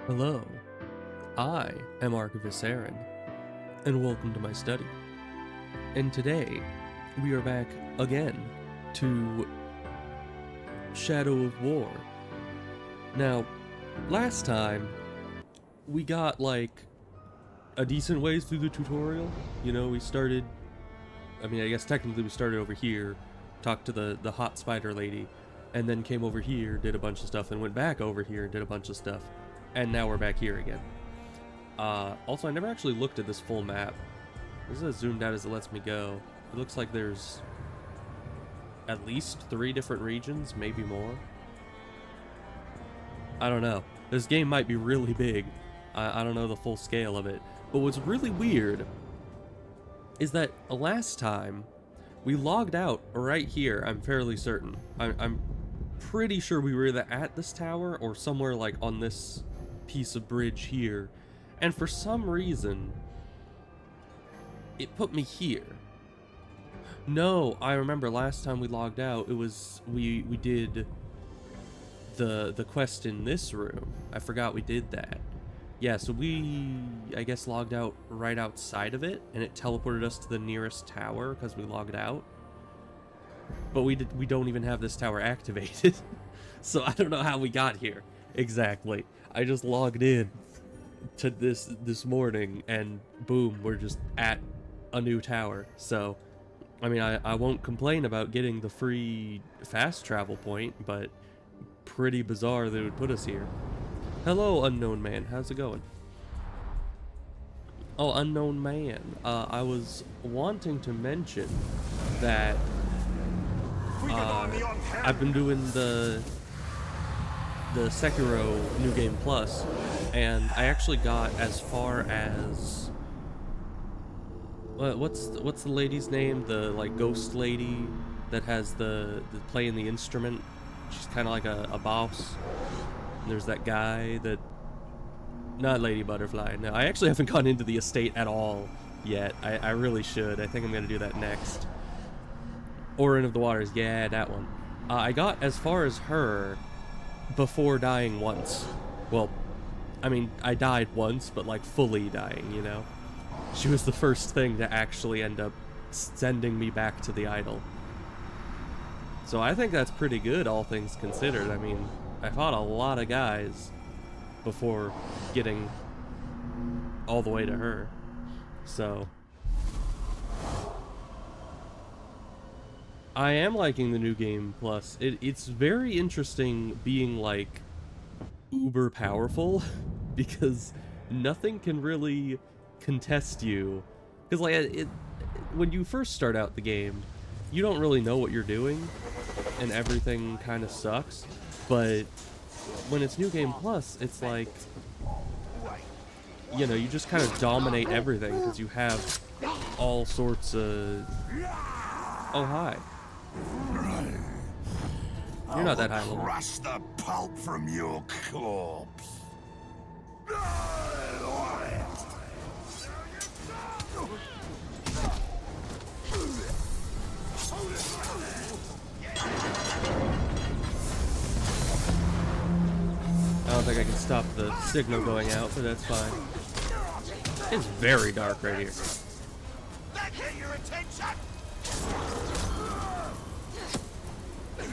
Hello, I am Archivist Aaron, and welcome to my study. And today, we are back again to Shadow of War. Now, last time, we got like a decent ways through the tutorial. You know, we started, I guess technically we started over here, talked to the hot spider lady, and then came over here, did a bunch of stuff, and went back over here, did a bunch of stuff. And now we're back here again. Also, I never actually looked at this full map. This is as zoomed out as it lets me go. It looks like there's at least 3 different regions, maybe more. I don't know. This game might be really big. I don't know the full scale of it. But what's really weird is that last time we logged out right here, I'm fairly certain. I'm pretty sure we were either at this tower or somewhere like on this piece of bridge here, and for some reason it put me here. No, I remember last time we logged out, it was we did the quest in this room. I forgot we did that. Yeah, so we, I guess, logged out right outside of it, and it teleported us to the nearest tower because we logged out. But we don't even have this tower activated. So I don't know how we got here exactly. I just logged in to this morning, and boom, we're just at a new tower. So I mean, I won't complain about getting the free fast travel point, but pretty bizarre that it would put us here. Hello, unknown man. How's it going? Oh, unknown man. I was wanting to mention that I've been doing the Sekiro New Game Plus, and I actually got as far as what's the lady's name? The like ghost lady that has the playing the instrument. She's kind of like a boss. And there's that guy that, not Lady Butterfly. No, I actually haven't gone into the estate at all yet. I really should. I think I'm gonna do that next. Orin of the Waters, yeah, that one. I got as far as her before dying once. Well, I mean, I died once, but like fully dying, you know? She was the first thing to actually end up sending me back to the idol. So I think that's pretty good, all things considered. I mean, I fought a lot of guys before getting all the way to her. So I am liking the New Game Plus. It's very interesting being like uber powerful because nothing can really contest you. Because like when you first start out the game, you don't really know what you're doing, and everything kind of sucks. But when it's New Game Plus, it's like, you know, you just kind of dominate everything because you have all sorts of. Oh, hi. You're not that high level. Crush the pulp from your corpse. I don't think I can stop the signal going out, but that's fine. It's very dark right here. That get your attention?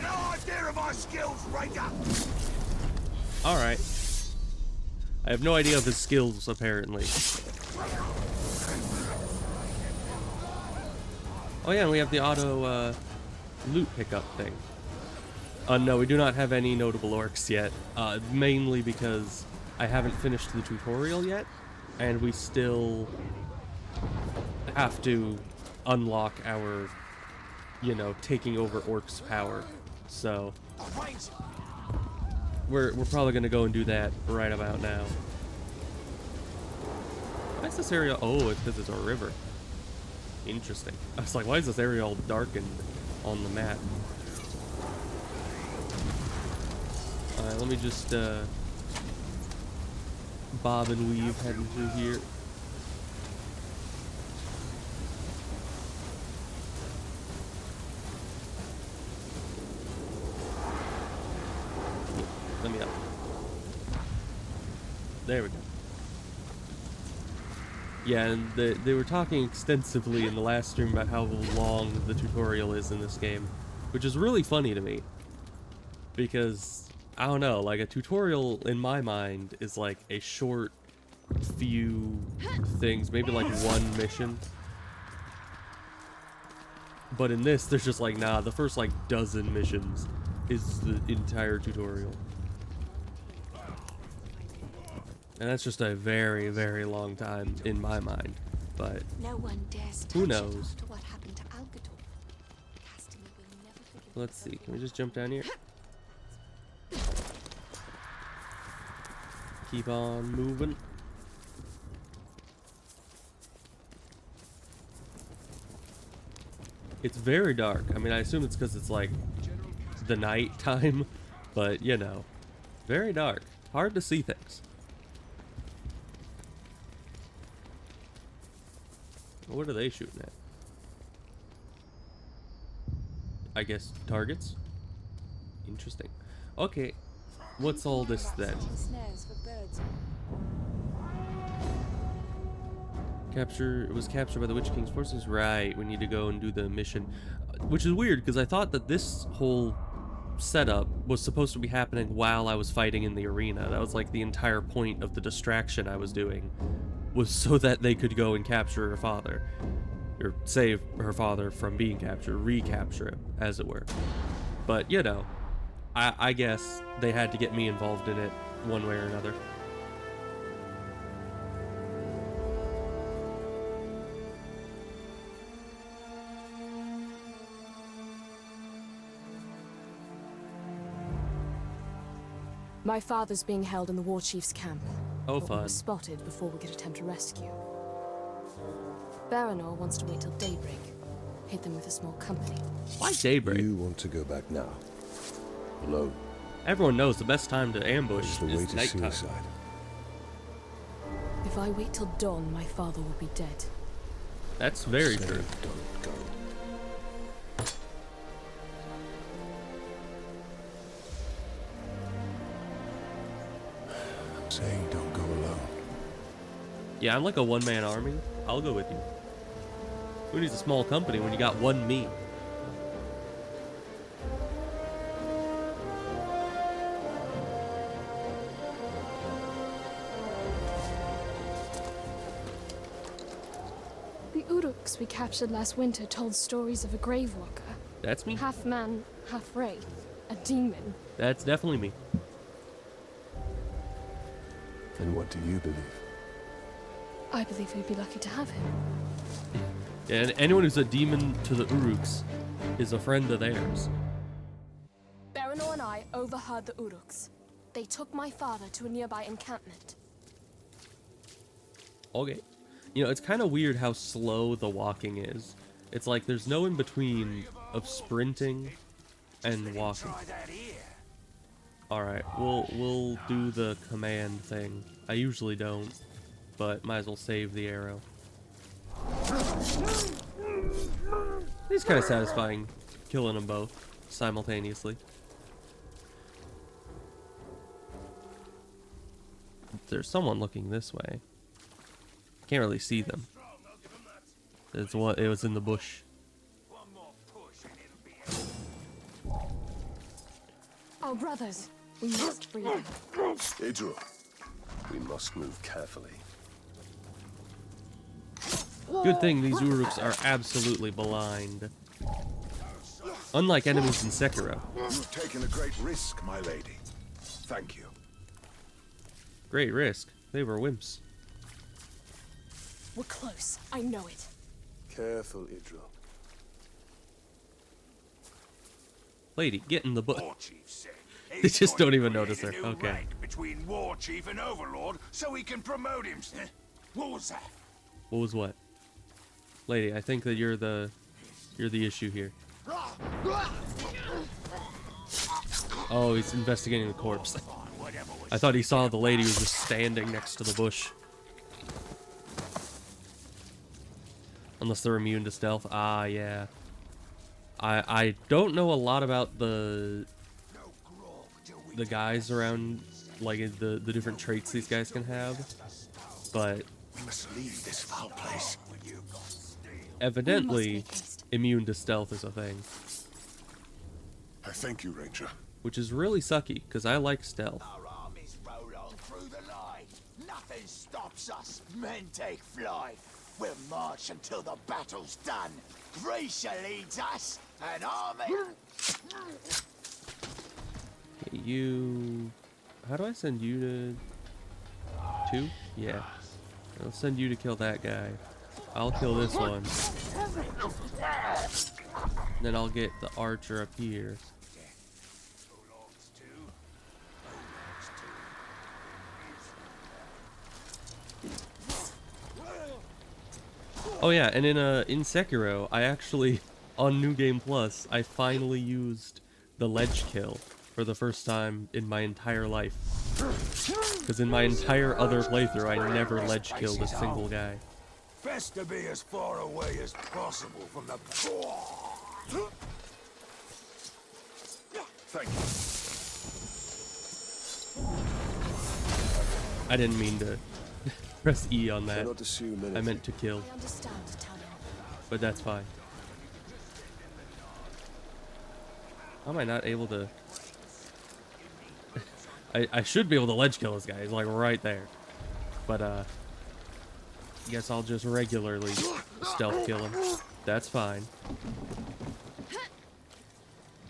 No idea of my skills, Ranger. Alright. I have no idea of his skills, apparently. Oh yeah, and we have the auto loot pickup thing. No, we do not have any notable orcs yet, mainly because I haven't finished the tutorial yet, and we still have to unlock our, you know, taking over orcs' power. So we're probably gonna go and do that right about now. Why is this area? Oh, it's because it's a river. Interesting. I was like, why is this area all darkened on the map? Alright, let me just bob and weave heading through here. Let me up. There we go. Yeah, and they were talking extensively in the last stream about how long the tutorial is in this game, which is really funny to me. Because, I don't know, like a tutorial in my mind is like a short few things, maybe like one mission. But in this, there's just like, nah, the first like dozen missions is the entire tutorial. And that's just a very, very long time in my mind. But no one dares who touch knows? it after what happened to Algador. Casting will never forgive Let's see, can we just jump down here? Keep on moving. It's very dark. I mean, I assume it's because it's like the night time, but you know, very dark. Hard to see things. What are they shooting at? I guess targets? Interesting. Okay, what's all this then? snares for birds. It was captured by the Witch King's forces? Right, we need to go and do the mission. Which is weird, because I thought that this whole setup was supposed to be happening while I was fighting in the arena. That was like the entire point of the distraction I was doing, was so that they could go and capture her father. Or save her father from being captured, recapture him, as it were. But, you know, I guess they had to get me involved in it one way or another. My father's being held in the war chief's camp. Oh, but we fun. were spotted before we could attempt a rescue. Baranor wants to wait till daybreak. Hit them with a small company. Why daybreak? You want to go back now? Alone? Everyone knows the best time to ambush It's the way is to nighttime. suicide. If I wait till dawn, my father will be dead. That's very Say true. don't go. Saying don't go alone. Yeah, I'm like a one-man army. I'll go with you. Who needs a small company when you got one me? The Uruks we captured last winter told stories of a grave walker. That's me. Half man, half wraith. A demon. That's definitely me. And what do you believe? I believe we'd be lucky to have him. Yeah, and anyone who's a demon to the Uruks is a friend of theirs. Baranor and I overheard the Uruks. They took my father to a nearby encampment. Okay. You know, it's kind of weird how slow the walking is. It's like there's no in between of sprinting and walking. Try that here. Alright, we'll do the command thing. I usually don't, but might as well save the arrow. It's kind of satisfying killing them both simultaneously. There's someone looking this way. Can't really see them. It was in the bush. One more push and it'll be Our brothers. We must free them. Idril, we must move carefully. Good thing these Uruks are absolutely blind. Unlike enemies in Sekiro. You've taken a great risk, my lady. Thank you. Great risk. They were wimps. We're close. I know it. Careful, Idril. Lady, get in the bush. War Chief said They just don't even notice her. a new Okay. rank between War Chief and Overlord, so he can promote him. What was that? What was what? Lady, I think that you're the issue here. Oh, he's investigating the corpse. Whatever was I thought he saw the lady who was just standing next to the bush. Unless they're immune to stealth. Ah, yeah. I don't know a lot about the no grog till we guys around like the different traits these guys can have, but We must leave this foul place. evidently make haste. immune to stealth is a thing, I thank you, Ranger. which is really sucky because I like stealth. Our armies roll on through the line. Nothing stops us. Men take flight. We'll march until the battle's done. Grisha leads us. An army. Okay, you, how do I send you to 2? Yeah, I'll send you to kill that guy. I'll kill this one. Then I'll get the archer up here. Oh yeah, and in Sekiro, I actually, on New Game Plus, I finally used the ledge kill for the first time in my entire life. Because in my entire other playthrough, I never ledge killed a single guy. Best to be as far away as possible from the. Thank you. I didn't mean to press E on that. Cannot assume anything. I meant to kill, I understand, Italian. but that's fine. How am I not able to... I should be able to ledge kill this guy. He's like right there. But I guess I'll just regularly stealth kill him. That's fine.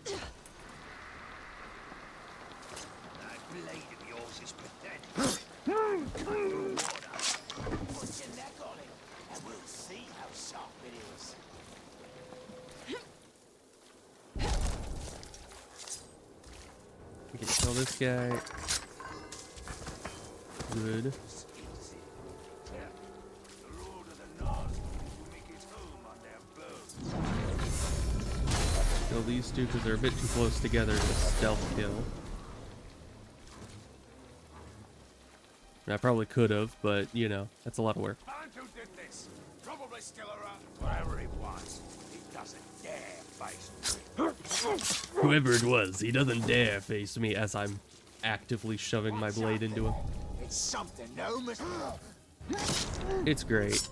That blade of yours is pathetic. Put your neck on it, and we'll see how sharp it is. Okay, kill this guy. Good. The Lord of the North will make his home on their bones. Kill these two because they're a bit too close together to stealth kill. I probably could have, but you know, that's a lot of work. Man who did this, probably still around. Whatever he was, he doesn't dare face me. Whoever it was, he doesn't dare face me as I'm actively shoving my blade into him. It's something, no, Mister. It's great.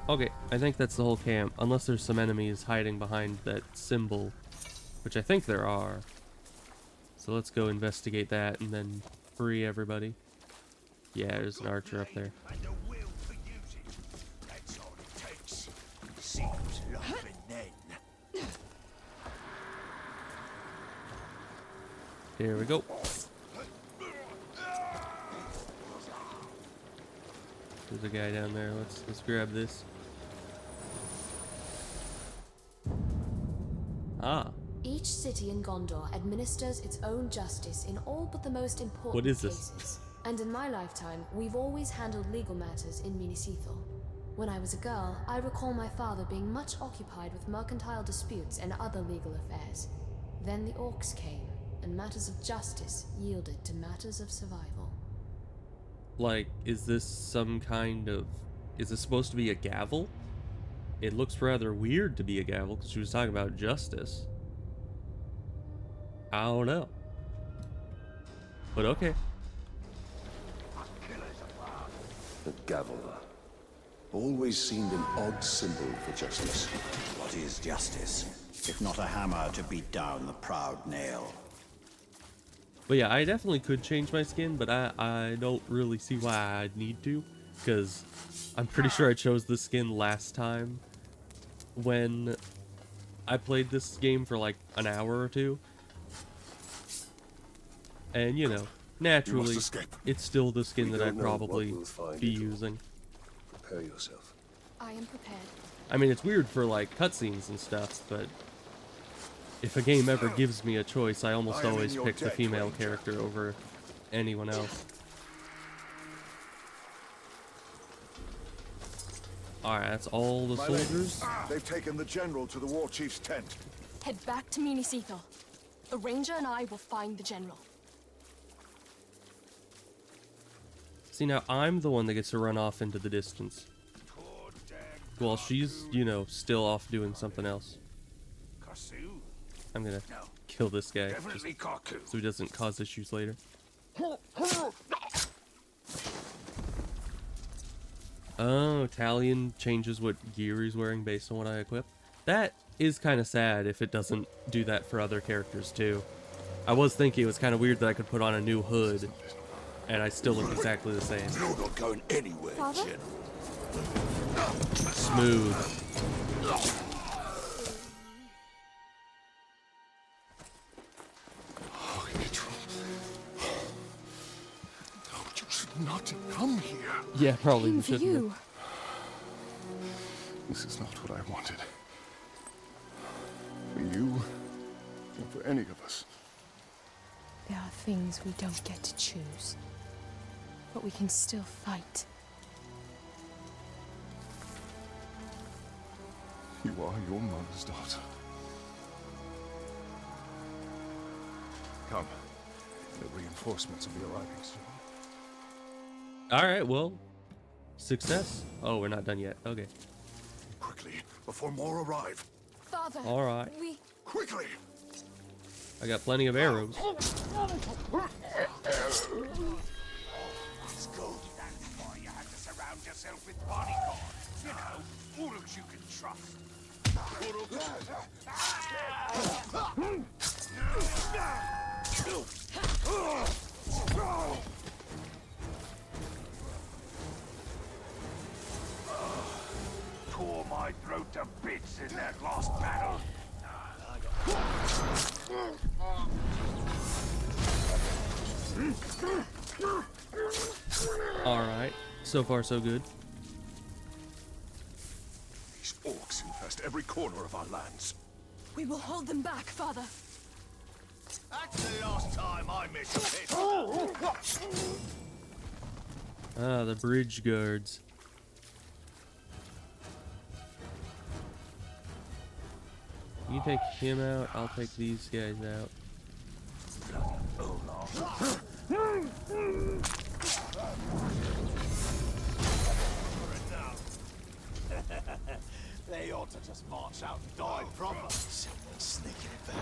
Okay, I think that's the whole camp, unless there's some enemies hiding behind that symbol, which I think there are. So let's go investigate that and then free everybody. Yeah, there's an archer up there. And the will to use it. That's all it takes. Seems love and then. Here we go. There's a guy down there. Let's grab this. Ah, Each city in Gondor administers its own justice in all but the most important What is this? cases. And in my lifetime, we've always handled legal matters in Minas Ithil. When I was a girl, I recall my father being much occupied with mercantile disputes and other legal affairs. Then the orcs came, and matters of justice yielded to matters of survival. like, is this some kind of... Is this supposed to be a gavel? It looks rather weird to be a gavel, because she was talking about justice. I don't know. But okay. The gavel. Always seemed an odd symbol for justice. What is justice, if not a hammer to beat down the proud nail? But yeah, I definitely could change my skin, but I don't really see why I'd need to, because I'm pretty sure I chose this skin last time when I played this game for like an hour or two. And, you know, naturally, escape. it's still the skin We that don't I'd know what probably we'll find be at all. using. Prepare yourself. I am prepared. I mean, it's weird for like cutscenes and stuff, but if a game ever gives me a choice, I almost I am in always your pick the debt, female Ranger. character over anyone else. Alright, that's all the soldiers. They've taken the general to the war chief's tent. Head back to Minas Ithil. The ranger and I will find the general. See, now I'm the one that gets to run off into the distance, while she's, you know, still off doing something else. Kasu? I'm gonna No. kill this guy just Definitely Kaku. so he doesn't cause issues later. Oh, Talion changes what gear he's wearing based on what I equip. That is kind of sad if it doesn't do that for other characters too. I was thinking it was kind of weird that I could put on a new hood and I still look exactly the same. You're not going anywhere, Father? Jen. Smooth. Oh, Pietro. No, you should not come here. Yeah, probably Aim for shouldn't have. you. This is not what I wanted. For you, or for any of us. There are things we don't get to choose. But we can still fight. You are your mother's daughter. Come. The reinforcements will be arriving soon. Alright, well, success. Oh, we're not done yet. Okay. Quickly, before more arrive. Father, Alright. we... Quickly! I got plenty of arrows. It's good. That's why you have to surround yourself with bodyguards. You know, Uruks you can trust. Tore my throat to bits in that last battle. Alright. So far, so good. These orcs infest every corner of our lands. We will hold them back, Father. That's the last time I miss a hit. Ah, the bridge guards. You take him out, I'll take these guys out. They ought to just march out and die proper. Sneaking back.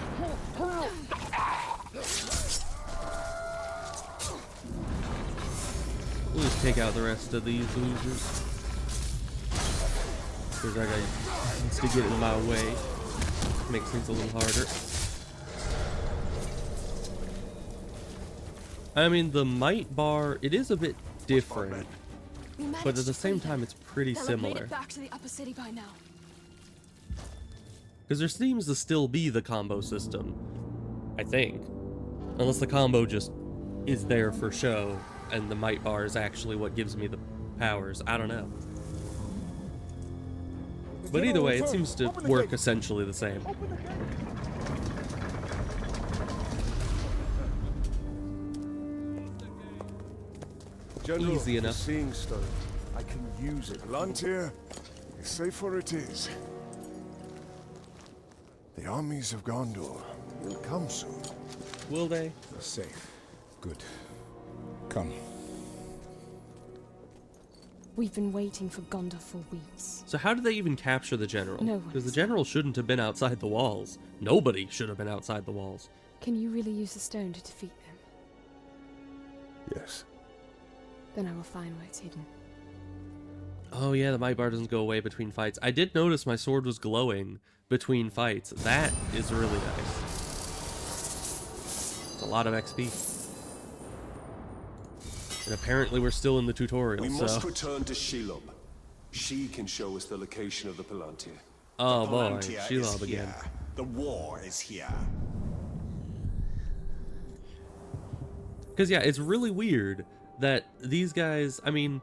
We'll just take out the rest of these losers. Because that guy needs to get in my way. Makes things a little harder. I mean, the might bar, it is a bit different, We managed but at the to same free time, them. it's pretty They'll have made similar. it back to the upper city by now. Because there seems to still be the combo system, I think. Unless the combo just is there for show, and the might bar is actually what gives me the powers. I don't know. But either way, it seems to work essentially the same. General, Easy enough. the Seeing Stone. I can use it. Palantir, safer it is. The armies of Gondor will come soon. Will they? They're safe. Good. Come. We've been waiting for Gondor for weeks. So how did they even capture the general? No one Because the is- general shouldn't have been outside the walls. Nobody should have been outside the walls. Can you really use the stone to defeat them? Yes. Then I will find where it's hidden. Oh yeah, the might bar doesn't go away between fights. I did notice my sword was glowing between fights. That is really nice. It's a lot of XP. And apparently we're still in the tutorial, We so... must return to Shelob. She can show us the location of the Palantir. Oh boy, Palantir is Shelob again. here. The war is here. Because yeah, it's really weird that these guys, I mean,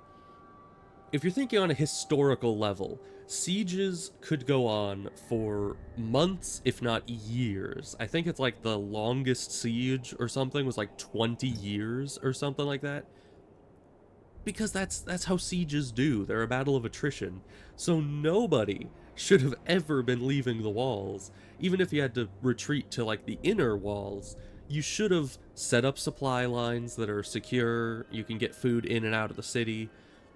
if you're thinking on a historical level, sieges could go on for months, if not years. I think it's like the longest siege or something was like 20 years or something like that. Because that's how sieges do. They're a battle of attrition. So nobody should have ever been leaving the walls. Even if you had to retreat to like the inner walls, you should have set up supply lines that are secure. You can get food in and out of the city,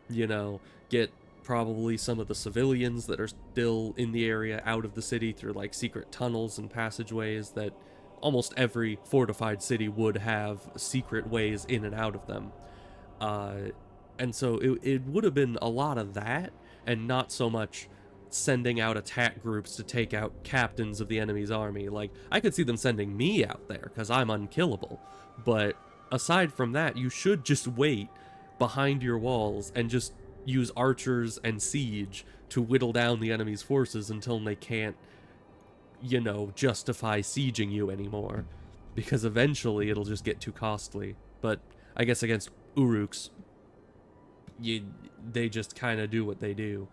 you know, get probably some of the civilians that are still in the area out of the city through like secret tunnels and passageways that almost every fortified city would have secret ways in and out of them. And so it would have been a lot of that, and not so much sending out attack groups to take out captains of the enemy's army. Like, I could see them sending me out there, because I'm unkillable. But aside from that, you should just wait behind your walls and just use archers and siege to whittle down the enemy's forces until they can't, you know, justify sieging you anymore. Because eventually it'll just get too costly. But I guess against Uruks, they just kind of do what they do.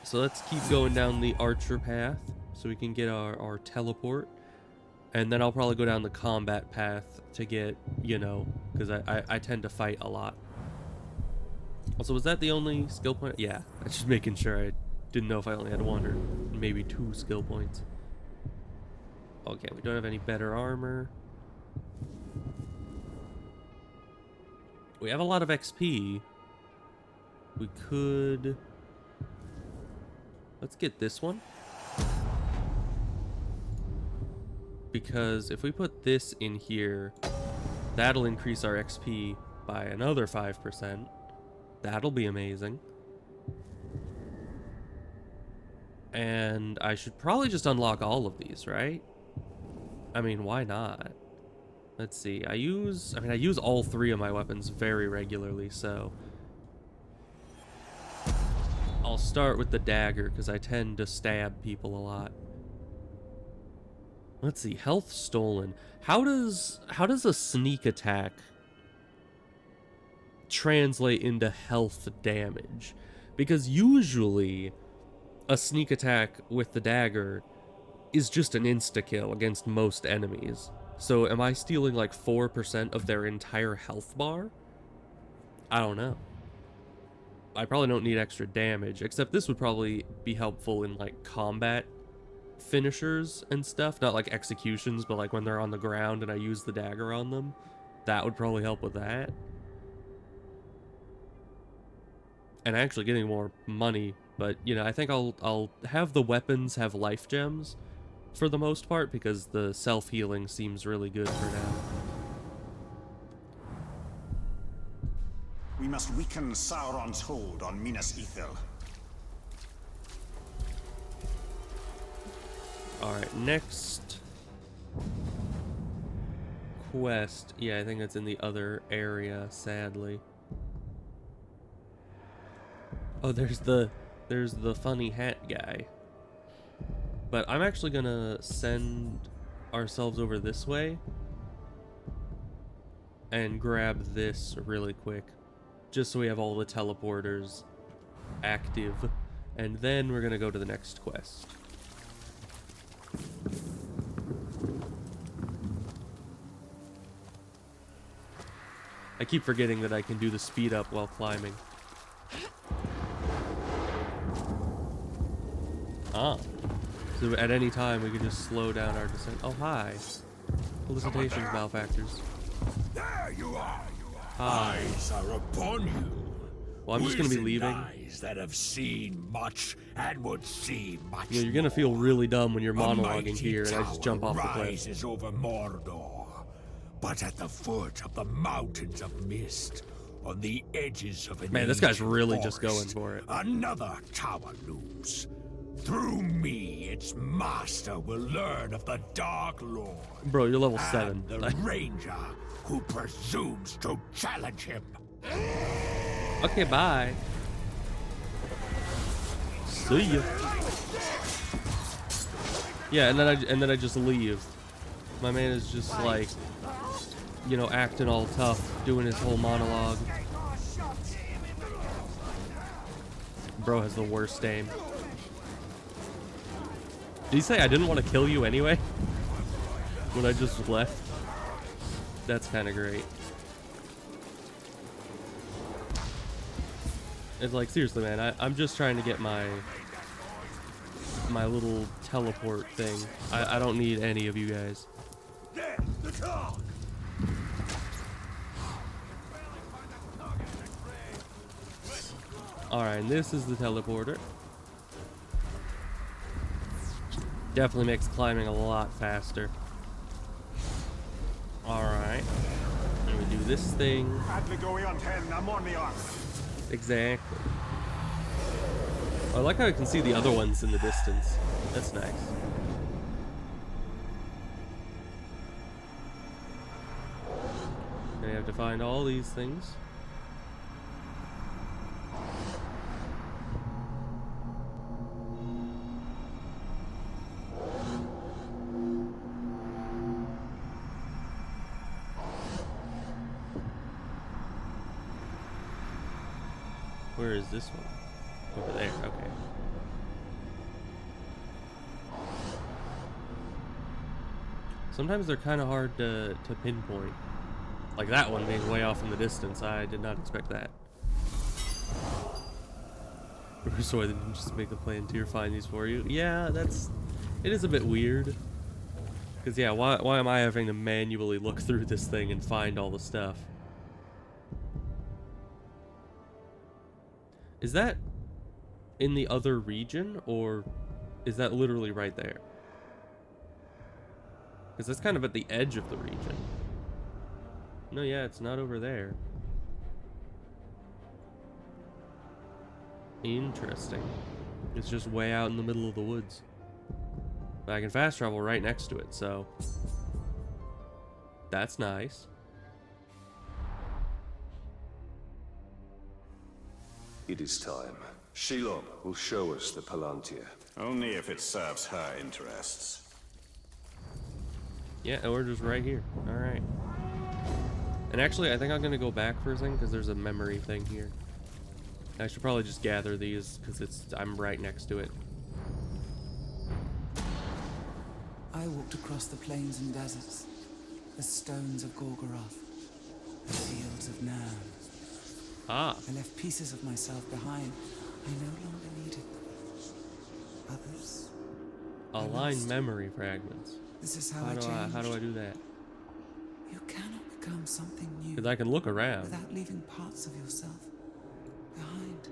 So let's keep going down the archer path so we can get our teleport. And then I'll probably go down the combat path to get, you know, because I tend to fight a lot. Also, was that the only skill point? Yeah, I'm just making sure. I didn't know if I only had one or maybe 2 skill points. Okay, we don't have any better armor. We have a lot of XP. We could... Let's get this one. Because if we put this in here, that'll increase our XP by another 5%. That'll be amazing. And I should probably just unlock all of these, right? I mean, why not? Let's see. I use all 3 of my weapons very regularly, so I'll start with the dagger because I tend to stab people a lot. Let's see. Health stolen. How does a sneak attack translate into health damage? Because usually a sneak attack with the dagger is just an insta-kill against most enemies. So am I stealing like 4% of their entire health bar? I don't know. I probably don't need extra damage, except this would probably be helpful in like combat finishers and stuff, not like executions, but like when they're on the ground and I use the dagger on them. That would probably help with that. And actually getting more money, but you know, I think I'll have the weapons have life gems for the most part, because the self-healing seems really good for now. We must weaken Sauron's hold on Minas Ithil. Alright, next quest. Yeah, I think it's in the other area, sadly. Oh, there's the funny hat guy. But I'm actually gonna send ourselves over this way and grab this really quick, just so we have all the teleporters active, and then we're gonna go to the next quest. I keep forgetting that I can do the speed up while climbing. Ah. So at any time we can just slow down our descent. Oh, hi. Felicitations, malefactors. There you are. Hi. Eyes are upon you. Well, I'm just gonna be Wizened leaving. eyes that have seen much and would see much. You know, you're gonna feel really dumb when you're A monologuing mighty here and I just jump off the tower cliff. rises over Mordor, but at the foot of the mountains of mist, on the edges of an Man, this guy's ancient really just forest, going for it. Another tower looms. Through me, its master will learn of the Dark Lord. Bro, you're level and 7. the ranger who presumes to challenge him. Okay, bye. See ya. Yeah, and then I just leave. My man is just like, you know, acting all tough, doing his whole monologue. Bro has the worst aim. Did he say I didn't want to kill you anyway? When I just left? That's kind of great. It's like, seriously, man, I'm just trying to get my little teleport thing. I don't need any of you guys. Alright, and this is the teleporter. Definitely makes climbing a lot faster. Alright. And we do this thing. Exactly. I like how I can see the other ones in the distance. That's nice. Now you have to find all these things. Where is this one? Over there, okay. Sometimes they're kind of hard to pinpoint. Like that one being way off in the distance. I did not expect that. So I didn't just make the Palantir find these for you. Yeah, it is a bit weird. Because yeah, why am I having to manually look through this thing and find all the stuff? Is that in the other region, or is that literally right there? Because that's kind of at the edge of the region. No, yeah, it's not over there. Interesting. It's just way out in the middle of the woods. But I can fast travel right next to it, so that's nice. It is time. Shelob will show us the Palantir. Only if it serves her interests. Yeah, we're just right here. Alright. And actually, I think I'm gonna go back for a second because there's a memory thing here. I should probably just gather these because I'm right next to it. I walked across the plains and deserts, the stones of Gorgoroth, the fields of Nam. Ah. I left pieces of myself behind. I no longer needed them. Others. Align memory fragments. This is how I changed. How do I do that? You cannot become something new. Because I can look around without leaving parts of yourself behind.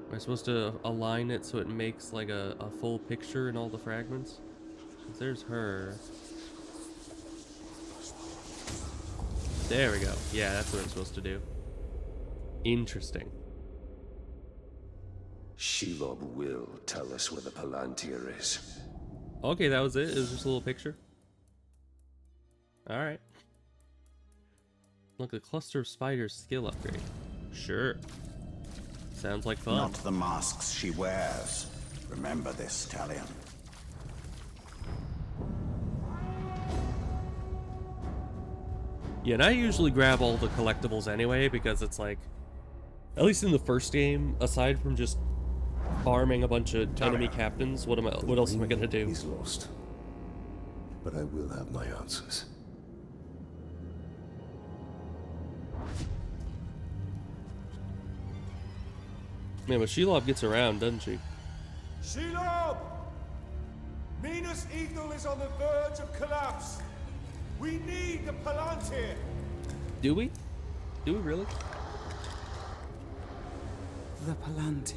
Am I supposed to align it so it makes like a full picture in all the fragments? 'Cause there's her. There we go. Yeah, that's what I'm supposed to do. Interesting. Shelob will tell us where the Palantir is. Okay, that was it. It was just a little picture. Alright. Look, a cluster of spiders skill upgrade. Sure. Sounds like fun. Not the masks she wears. Remember this, Talion. Yeah, and I usually grab all the collectibles anyway because it's like, at least in the first game, aside from just farming a bunch of enemy captains, what else am I gonna do? He's lost. But I will have my answers. Man, but Shelob gets around, doesn't she? Shelob! Minas Ithil is on the verge of collapse. We need the Palantir. Do we? Do we really? The Palantir.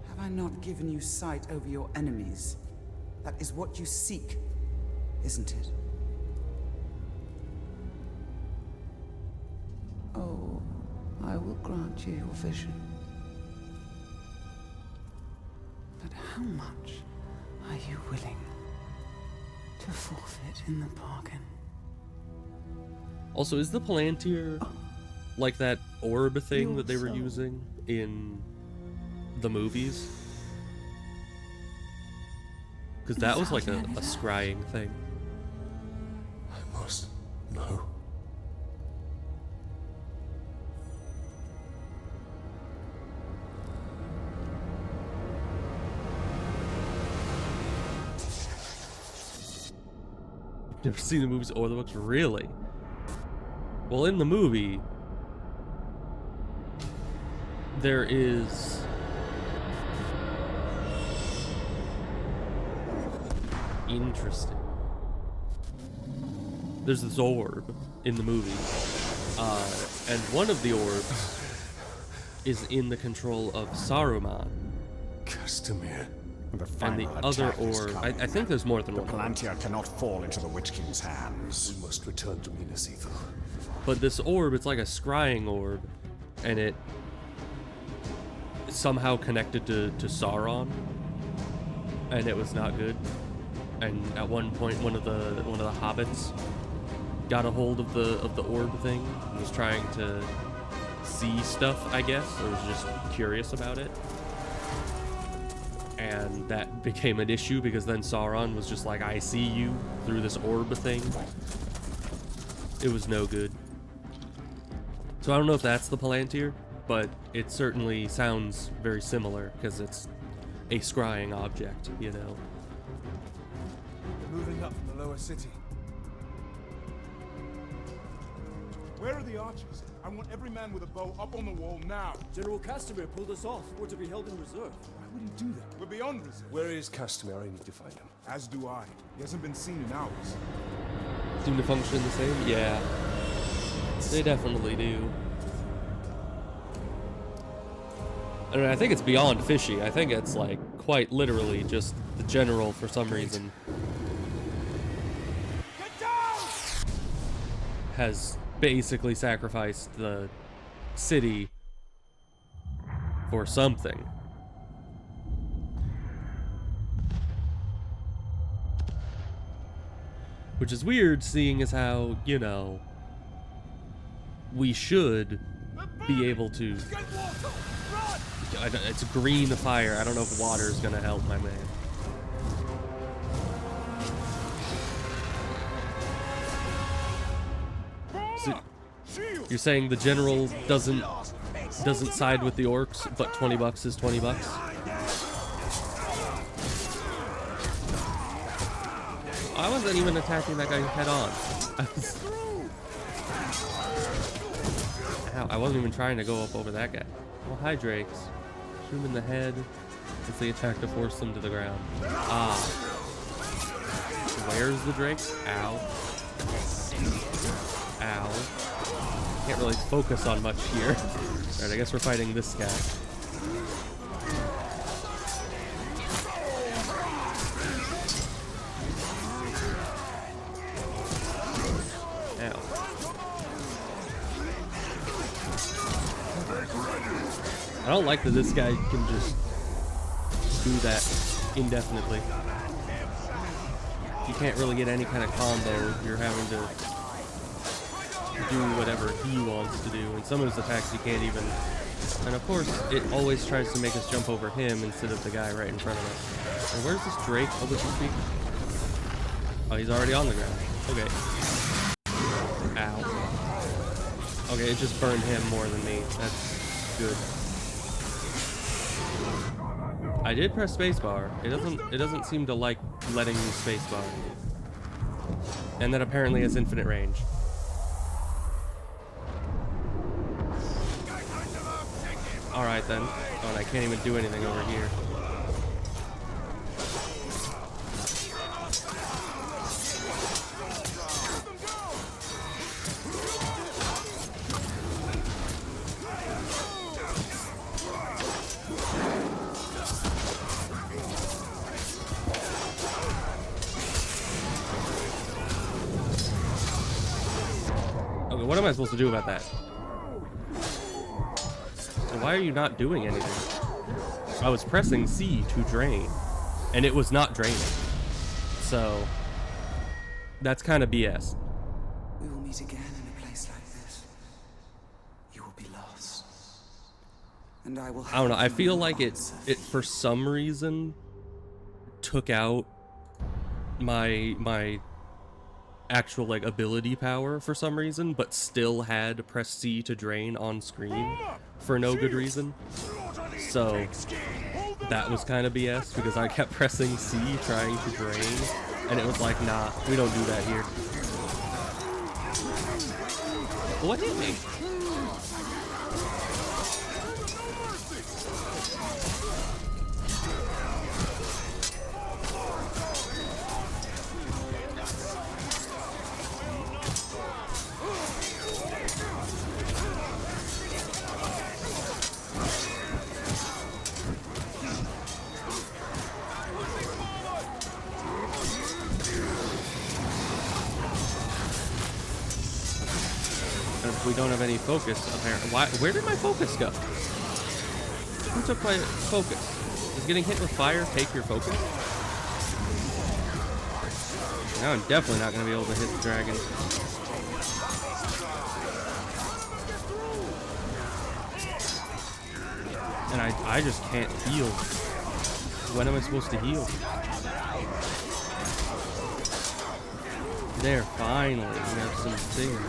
Have I not given you sight over your enemies? That is what you seek, isn't it? Oh, I will grant you your vision. But how much are you willing to forfeit in the bargain? Also, is the Palantir like that orb thing that they were using in the movies? Because that was like a scrying thing. I must know. Never seen the movies or the books, really? Well, in the movie, there is interesting. There's this orb in the movie, and one of the orbs is in the control of Saruman. Castamere. The And the final other attack is orb, I coming. think there's more than The one. Palantir cannot fall into the Witch King's hands. We must return to Minas Ithil. But this orb, it's like a scrying orb, and it's somehow connected to Sauron, and it was not good. And at one point, one of the hobbits got a hold of the orb thing and was trying to see stuff, I guess, or was just curious about it. And that became an issue because then Sauron was just like, I see you through this orb thing. It was no good. So I don't know if that's the Palantir, but it certainly sounds very similar because it's a scrying object, you know. They're moving up from the lower city. Where are the archers? I want every man with a bow up on the wall now. General Castamere pulled us off. We're to be held in reserve. Why would he do that? We're beyond reserve. Where is Castamere? I need to find him. As do I. He hasn't been seen in hours. Seem to function the same? Yeah. They definitely do. I mean, I think it's beyond fishy. I think it's like quite literally just the general for some reason has basically sacrificed the city for something. Which is weird, seeing as how, you know, we should be able to... It's green fire. I don't know if water is going to help, my man. So, you're saying the general doesn't side with the orcs, but $20 is $20? I wasn't even attacking that guy head on. Ow, I wasn't even trying to go up over that guy. Oh, hi, Drakes. Shoot him in the head. It's the attack to force them to the ground. Ah. Where's the Drake? Ow. Ow. Can't really focus on much here. Alright, I guess we're fighting this guy. Ow. I don't like that this guy can just do that indefinitely. You can't really get any kind of combo. You're having to do whatever he wants to do. And some of his attacks you can't even... And of course, it always tries to make us jump over him instead of the guy right in front of us. And where's this Drake of which you speak? Oh, he's already on the ground. Okay. Ow. Okay, it just burned him more than me. That's good. I did press spacebar. It doesn't seem to like letting me spacebar. And that apparently has infinite range. Alright then. Oh, and I can't even do anything over here. Okay, what am I supposed to do about that? Why are you not doing anything? I was pressing C to drain, and it was not draining. So, that's kind of BS. We will meet again in a place like this. You will be lost. And I will... I don't know, I feel like it for some reason took out my actual like ability power for some reason, but still had press C to drain on screen for no good reason. So that was kind of BS because I kept pressing C trying to drain, and it was like, nah, we don't do that here. What hit me? And if we don't have any focus, apparently. Where did my focus go? Who took my focus? Is getting hit with fire take your focus? Now I'm definitely not going to be able to hit the dragon. And I just can't heal. When am I supposed to heal? There, finally, we have some things.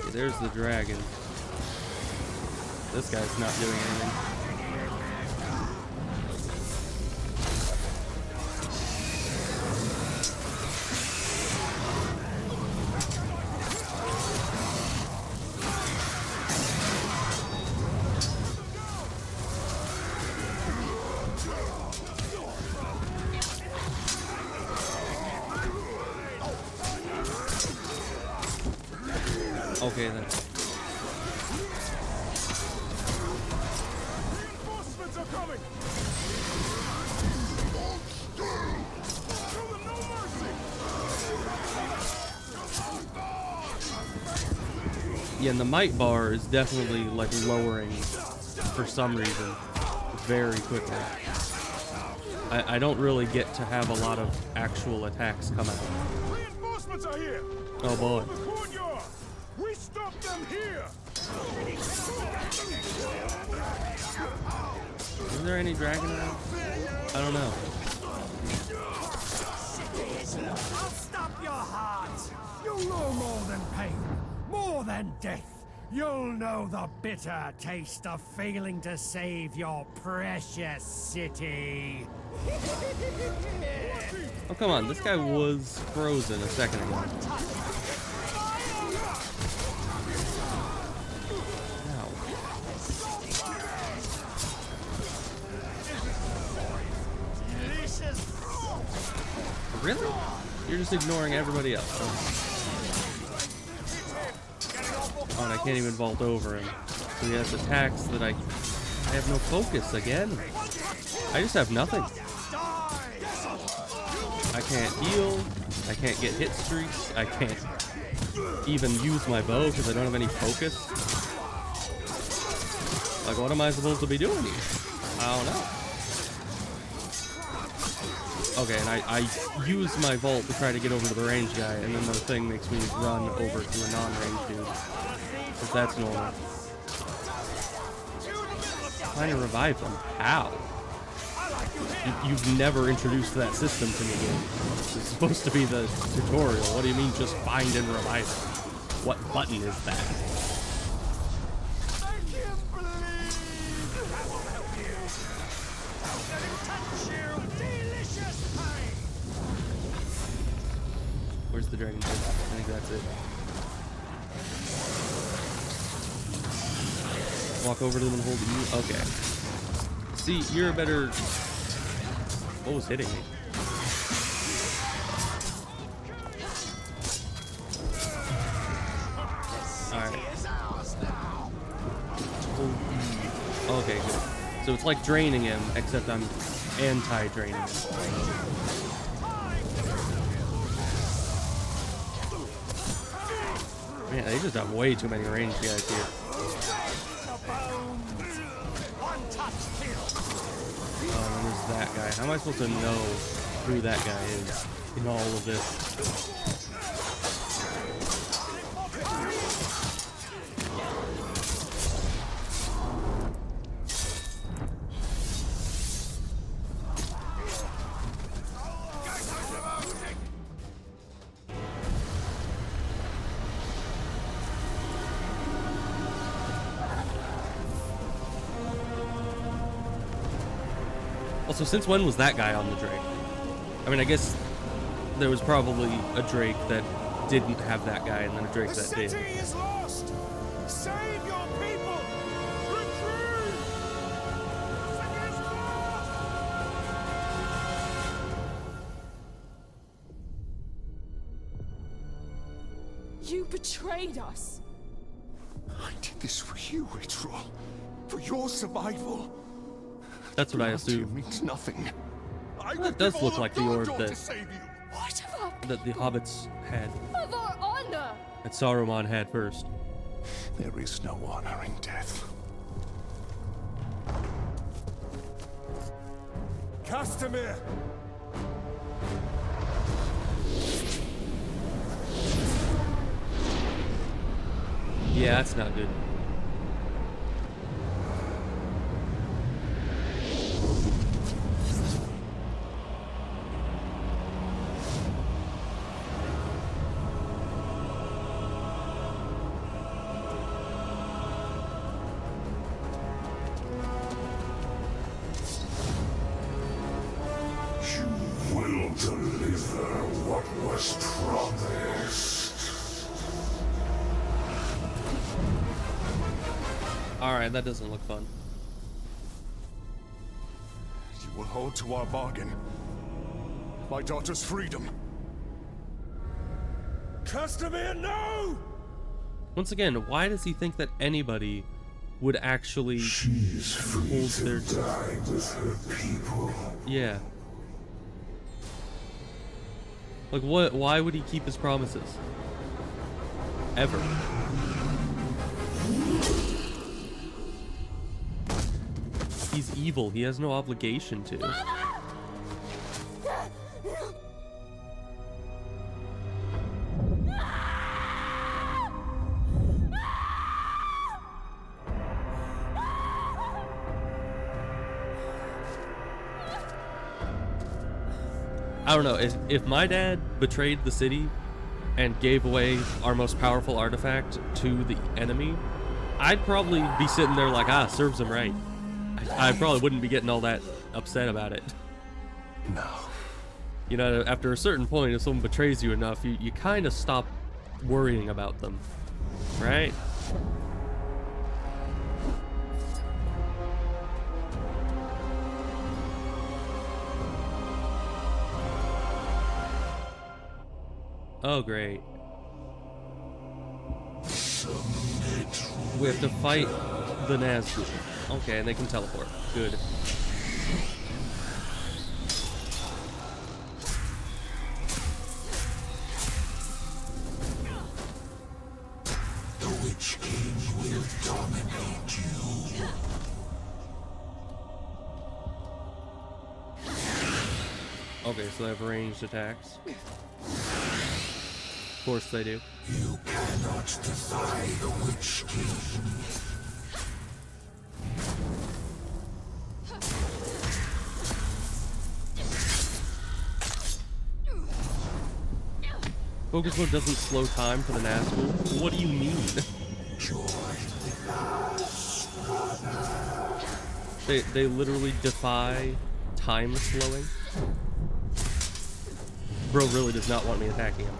Okay, there's the dragon. This guy's not doing anything. Okay then. Reinforcements are coming. Show them no mercy. Yeah, and the might bar is definitely like lowering for some reason very quickly. I don't really get to have a lot of actual attacks come out. Reinforcements are here. Oh boy. We stop them here. Is there any dragon around? I don't know. I'll stop your heart. You'll know more than pain, more than death. You'll know the bitter taste of failing to save your precious city. Oh, come on. This guy was frozen a second ago. Ow. Really? You're just ignoring everybody else, huh? Oh, and I can't even vault over him. So he has attacks that I have no focus again. I just have nothing. I can't heal. I can't get hit streaks. I can't even use my bow because I don't have any focus. Like, what am I supposed to be doing here? I don't know. Okay, and I use my vault to try to get over to the range guy, and then the thing makes me run over to a non-range dude. Because that's normal. Trying to revive them. How? You've never introduced that system to me, game. It's supposed to be the tutorial. What do you mean just find and revive them? What button is that? Where's the dragon head? I think that's it. Walk over to them and hold you. Okay. See, you're a better... What was hitting me? Alright. Okay, good. So it's like draining him, except I'm anti-draining him. Man, they just have way too many ranged guys here. Oh, and there's that guy. How am I supposed to know who that guy is in all of this? Also, since when was that guy on the Drake? I mean, I guess there was probably a Drake that didn't have that guy, and then a Drake that did. The city is lost. Save your people. Retreat. You betrayed us. I did this for you, Ritual. For your survival. That's what I assume. Means nothing. That does look like the orb to that, save you. What of our that the hobbits had, of our honor? that Saruman had first. There is no honor in death. Castamere! Yeah, that's not good. You will deliver what was promised. Alright, that doesn't look fun. You will hold to our bargain. My daughter's freedom. Castamere, no! Once again, why does he think that anybody would actually She's free hold to their... die with her people. Yeah. Like, what? Why would he keep his promises? Ever. He's evil. He has no obligation to. I don't know, if my dad betrayed the city and gave away our most powerful artifact to the enemy, I'd probably be sitting there like, ah, serves him right. I probably wouldn't be getting all that upset about it. No. You know, after a certain point, if someone betrays you enough, you kind of stop worrying about them, right? Oh, great. We have to fight the Nazgûl. Okay, and they can teleport. Good. The Witch King will dominate you. Okay, so they have ranged attacks. Of course they do. You cannot defy the Witch King. Focus mode doesn't slow time for the Nazgûl? What do you mean? They literally defy time slowing? Bro really does not want me attacking him.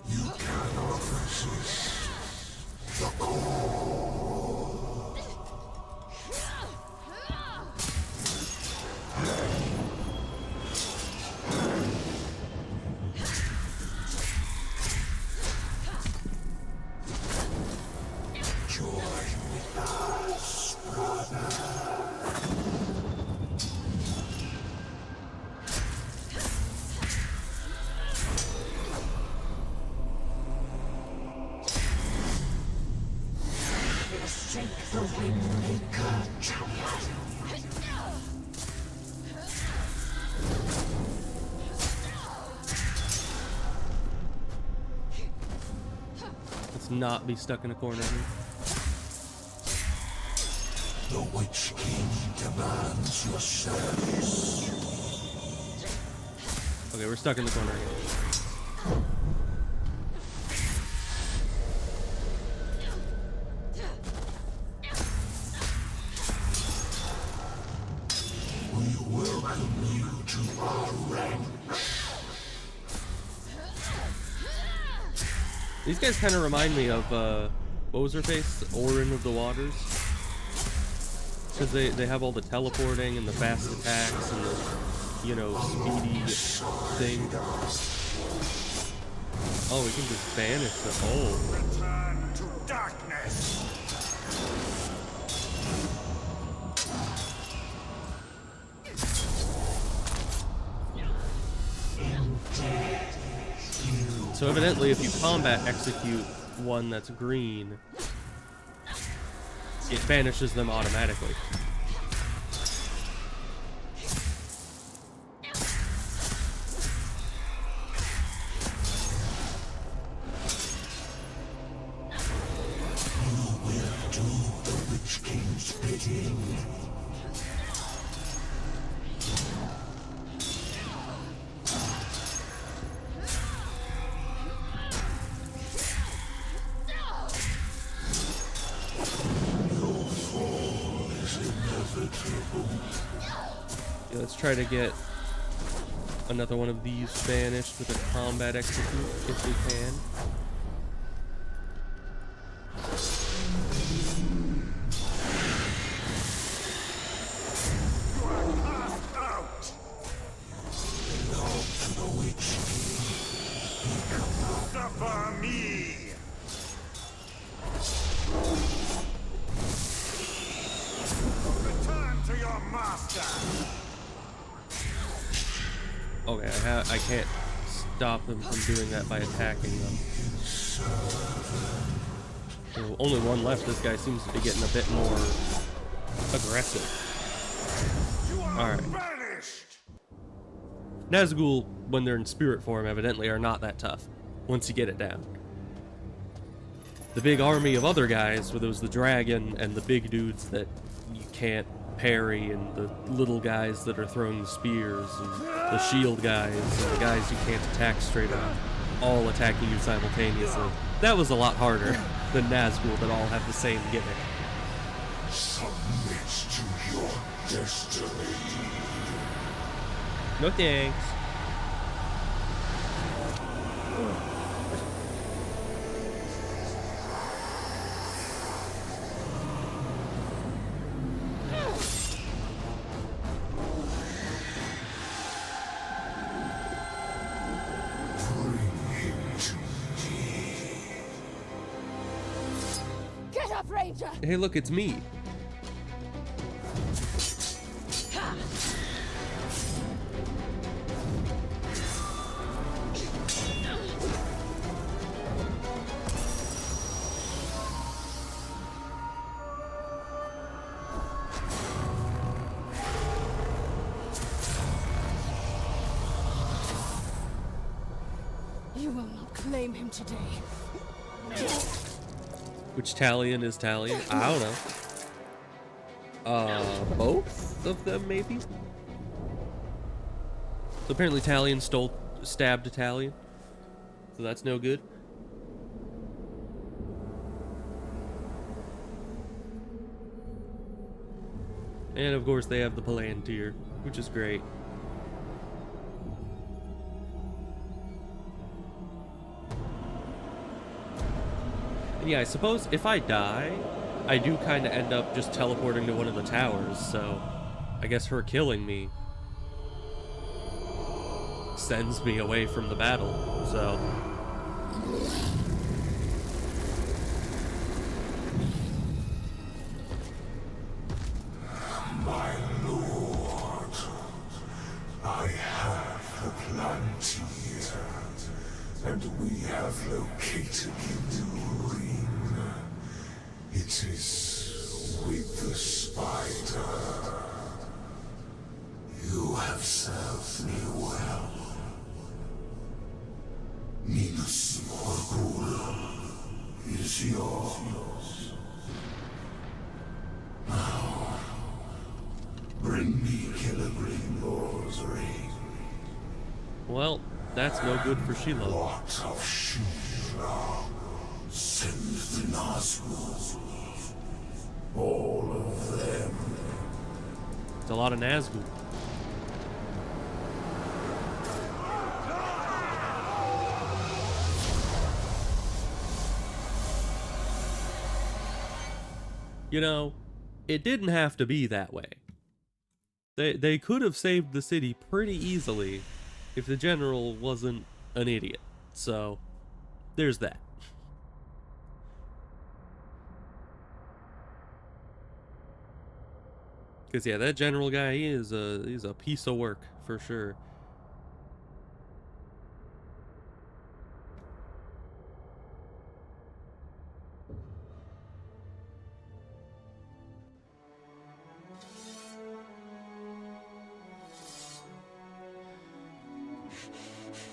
You cannot resist the call. Join with us, brother. Forsake the Windmaker, champion. Let's not be stuck in a corner here. The Witch King demands your service. Okay, we're stuck in the corner again. We welcome you to our ranks. These guys kind of remind me of, what was her face? Orin of the Waters? Because they have all the teleporting and the fast attacks and the, you know, speedy thing. Oh, we can just banish the... Oh. Return to darkness. So evidently, if you combat execute one that's green, it banishes them automatically. Yeah, let's try to get another one of these banished with a combat execute if we can. Okay, I can't stop them from doing that by attacking them. So only one left. This guy seems to be getting a bit more aggressive. Alright. Nazgul, when they're in spirit form, evidently are not that tough once you get it down. The big army of other guys, where there was the dragon and the big dudes that you can't parry, and the little guys that are throwing the spears, and the shield guys, and the guys you can't attack straight on, all attacking you simultaneously. That was a lot harder than Nazgul that all have the same gimmick. Submit to your destiny. No thanks. Get up, Ranger! Hey, look, it's me. You will not claim him today. Which Talion is Talion? I don't know. Both of them, maybe? So apparently Talion stabbed Talion. So that's no good. And of course they have the Palantir, which is great. Yeah, I suppose if I die, I do kind of end up just teleporting to one of the towers, so I guess her killing me sends me away from the battle, so... My lord, I have the Palantir, and we have located the ring. It is with the spider. You have served me well. Minas Morgul is yours. Now, bring me Killigream Lord's ring. Well, that's no good for Sheila. What of Sheila? Send the Nazgul. All of them. It's a lot of Nazgul. You know, it didn't have to be that way. They could have saved the city pretty easily if the general wasn't an idiot. So, there's that. Because, yeah, that general guy, he's a piece of work, for sure.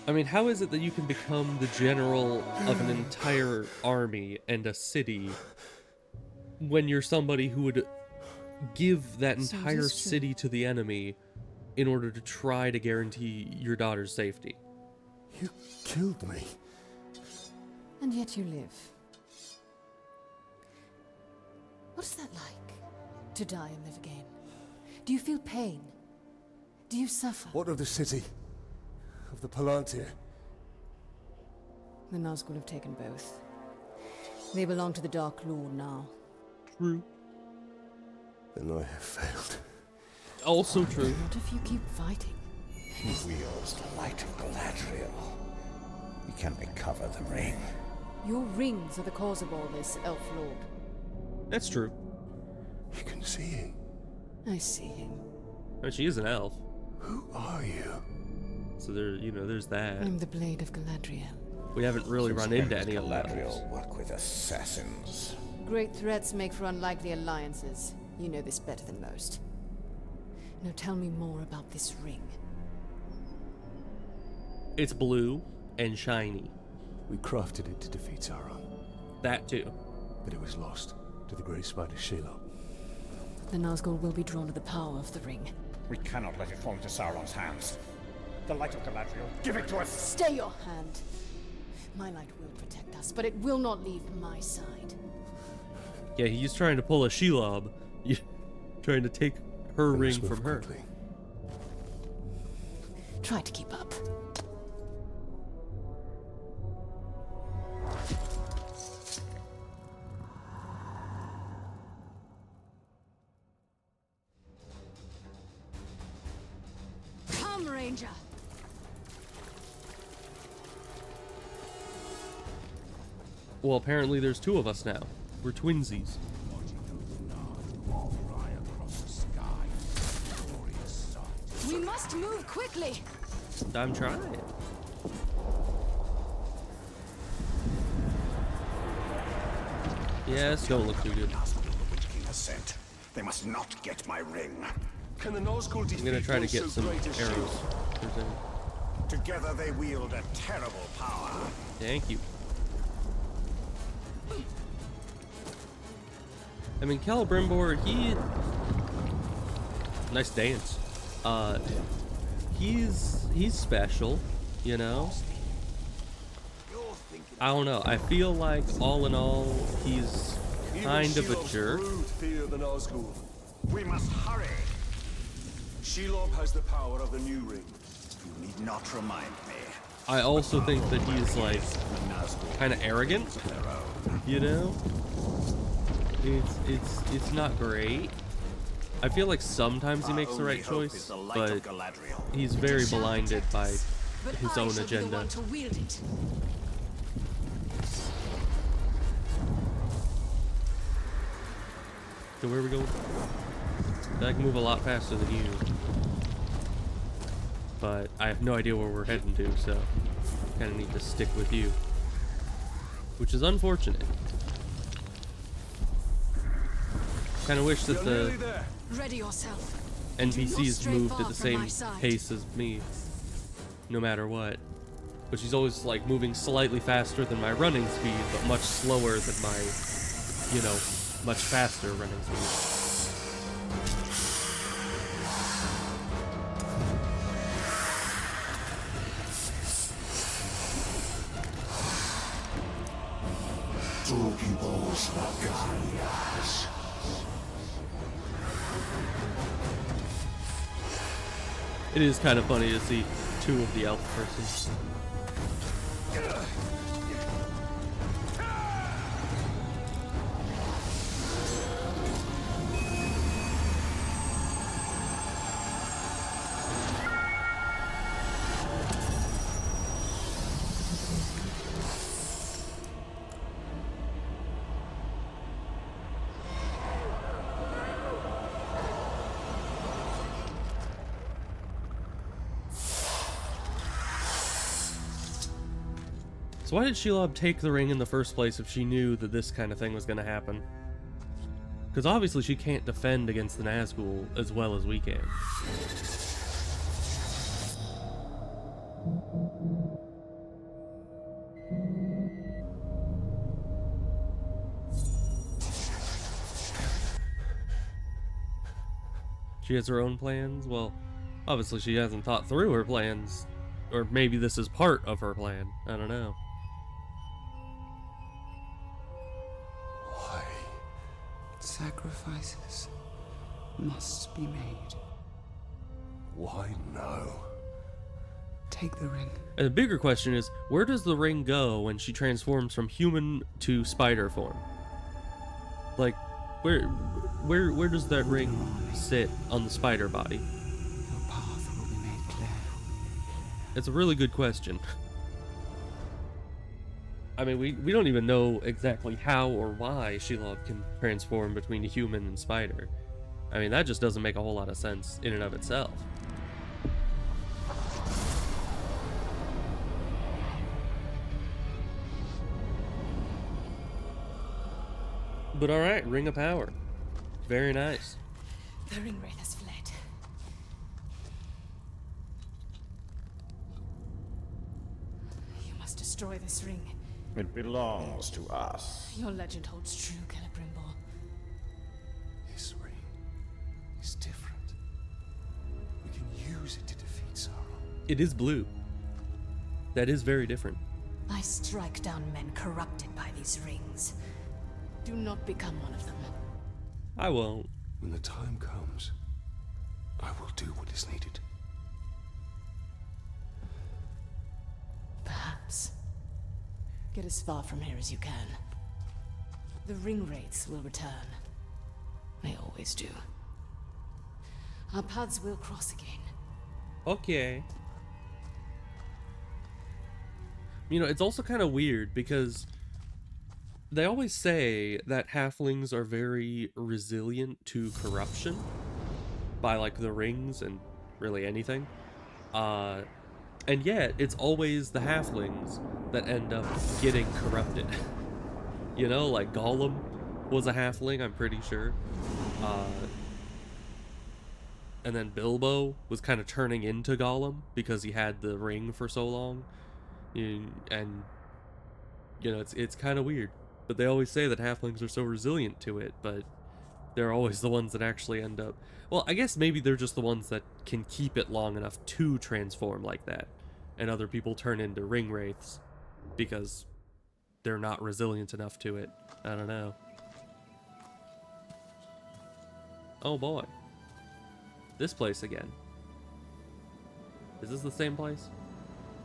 I mean, how is it that you can become the general of an entire army and a city when you're somebody who would give that entire city to the enemy in order to try to guarantee your daughter's safety? You killed me. And yet you live. What is that like, to die and live again? Do you feel pain? Do you suffer? What of the city? Of the Palantir? The Nazgul have taken both. They belong to the Dark Lord now. True. Then I have failed. Also true. What if you keep fighting? He wields the light of Galadriel. We can recover the ring. Your rings are the cause of all this, Elf Lord. That's true. You can see him. I see him. I mean, she is an elf. Who are you? So there, there's that. I'm the Blade of Galadriel. We haven't really run into any of those. Galadriel work with assassins. Great threats make for unlikely alliances. You know this better than most. Now tell me more about this ring. It's blue and shiny. We crafted it to defeat Sauron. That too. But it was lost to the Grey Spider Shelob. The Nazgul will be drawn to the power of the ring. We cannot let it fall into Sauron's hands. The light of Galadriel, give it to us! Stay your hand. My light will protect us, but it will not leave my side. Yeah, he's trying to pull a Shelob. Trying to take her ring from her. Quickly. Try to keep up. Come, Ranger! Well, apparently there's two of us now. We're twinsies. We must move quickly. I'm trying. Yeah, this don't look too good. They must not get my ring. Can the Nazgul defeat I'm gonna try to those get so some great as arrows. Shelob? If there's any. Together they wield a terrible power. Thank you. I mean, Celebrimbor, nice dance. He's special, you know? I don't know. I feel like, all in all, he's kind of a jerk. Fear the Nazgul. We must hurry. Shelob has the power of the new ring. You need not remind me. I also think that he's, like, kind of arrogant, you know? It's not great. I feel like sometimes he makes the right choice, but he's very blinded by his own agenda. So where are we going? I can move a lot faster than you. But I have no idea where we're heading to, so I kind of need to stick with you. Which is unfortunate. Kind of wish that the NPCs moved at the same pace as me, no matter what. But she's always like moving slightly faster than my running speed, but much slower than my, much faster running speed. It is kind of funny to see two of the elf persons. So why did Shelob take the ring in the first place if she knew that this kind of thing was going to happen? Because obviously she can't defend against the Nazgul as well as we can. She has her own plans? Well, obviously she hasn't thought through her plans. Or maybe this is part of her plan. I don't know. Why? Sacrifices must be made. Why now? Take the ring. And the bigger question is, where does the ring go when she transforms from human to spider form? Like, where does that ring sit on the spider body? Your path will be made clear. It's a really good question. I mean, we don't even know exactly how or why Shelob can transform between a human and spider. I mean, that just doesn't make a whole lot of sense in and of itself. But alright, Ring of Power. Very nice. The ring wraith has fled. You must destroy this ring. It belongs to us. Your legend holds true, Celebrimbor. This ring is different. We can use it to defeat Sauron. It is blue. That is very different. I strike down men corrupted by these rings. Do not become one of them. I won't. When the time comes, I will do what is needed. Perhaps. Get as far from here as you can. The ring wraiths will return. They always do. Our paths will cross again. Okay. You know, it's also kind of weird because they always say that halflings are very resilient to corruption by, like, the rings and really anything. And yet, it's always the halflings that end up getting corrupted. You know, like Gollum was a halfling, I'm pretty sure. And then Bilbo was kind of turning into Gollum because he had the ring for so long. And, you know, it's kind of weird. But they always say that halflings are so resilient to it, but they're always the ones that actually end up... Well, I guess maybe they're just the ones that can keep it long enough to transform like that. And other people turn into ring wraiths because they're not resilient enough to it. I don't know. Oh boy. This place again. Is this the same place?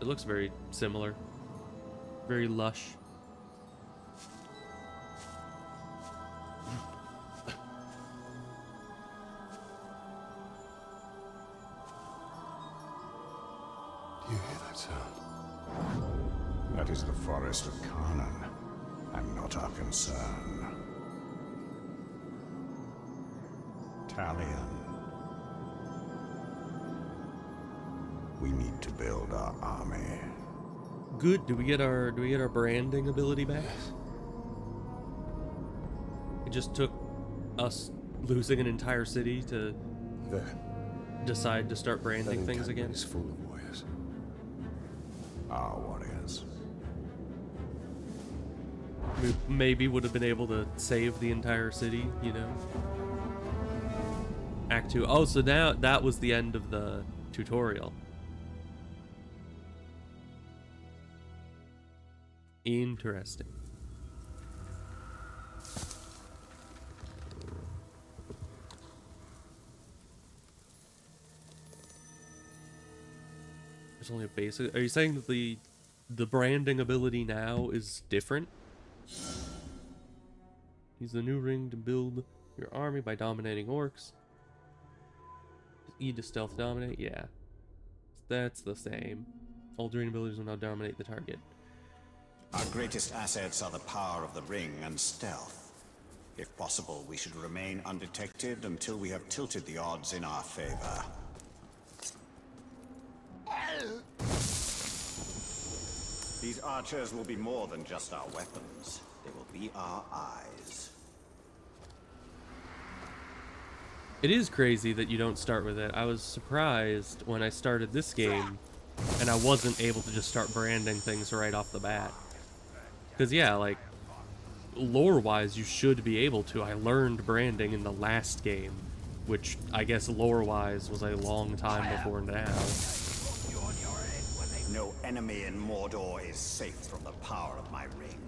It looks very similar. Very lush. Do you hear that sound? That is the forest of Carnan, and not our concern. Talion. We need to build our army. Good. Do we get our branding ability back? It just took us losing an entire city to decide to start branding things again. Is full of warriors. Our warriors. We maybe would have been able to save the entire city, you know? Act 2. Oh, so now that was the end of the tutorial. Interesting. There's only a basic... Are you saying that the branding ability now is different? Use the new ring to build your army by dominating orcs. E to stealth dominate? Yeah. That's the same. All drain abilities will now dominate the target. Our greatest assets are the power of the ring and stealth. If possible, we should remain undetected until we have tilted the odds in our favor. These archers will be more than just our weapons. They will be our eyes. It is crazy that you don't start with it. I was surprised when I started this game and I wasn't able to just start branding things right off the bat. Because, yeah, like, lore-wise, you should be able to. I learned branding in the last game. which I guess lore-wise was a long time before now. No enemy in Mordor is safe from the power of my ring.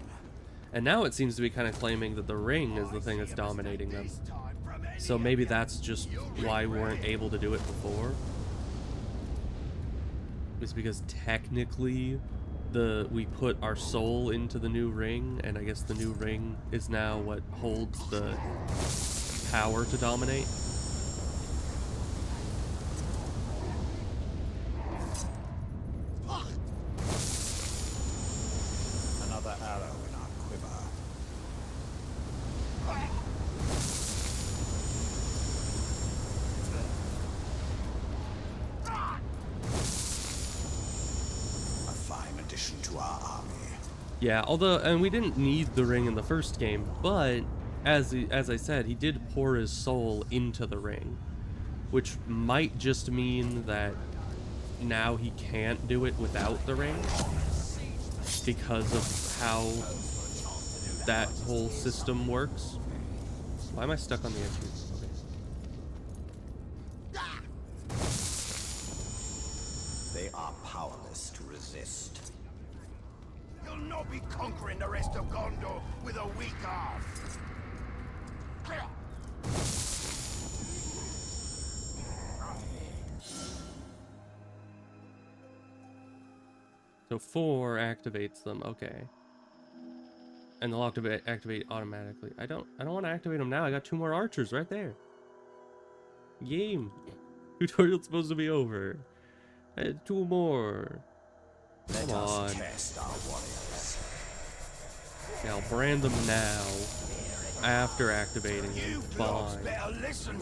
And now it seems to be kind of claiming that the ring is the thing that's dominating them. So maybe that's just why we weren't able to do it before. It's because technically we put our soul into the new ring, and I guess the new ring is now what holds the power to dominate. Another arrow in our quiver. A fine addition to our army. Yeah, although, and we didn't need the ring in the first game, but as I said, he did pour his soul into the ring, which might just mean that now he can't do it without the ring because of how that whole system works. Why am I stuck on the edge here? Okay. They are powerless to resist. You'll not be conquering the rest of Gondor with a weak arm. So 4 activates them, okay. And they'll activate automatically. I don't want to activate them now. I got 2 more archers right there. Game. Tutorial's supposed to be over. 2 more. Come on. Test our warriors. Yeah, I'll brand them now. After activating them. Fine. Better listen.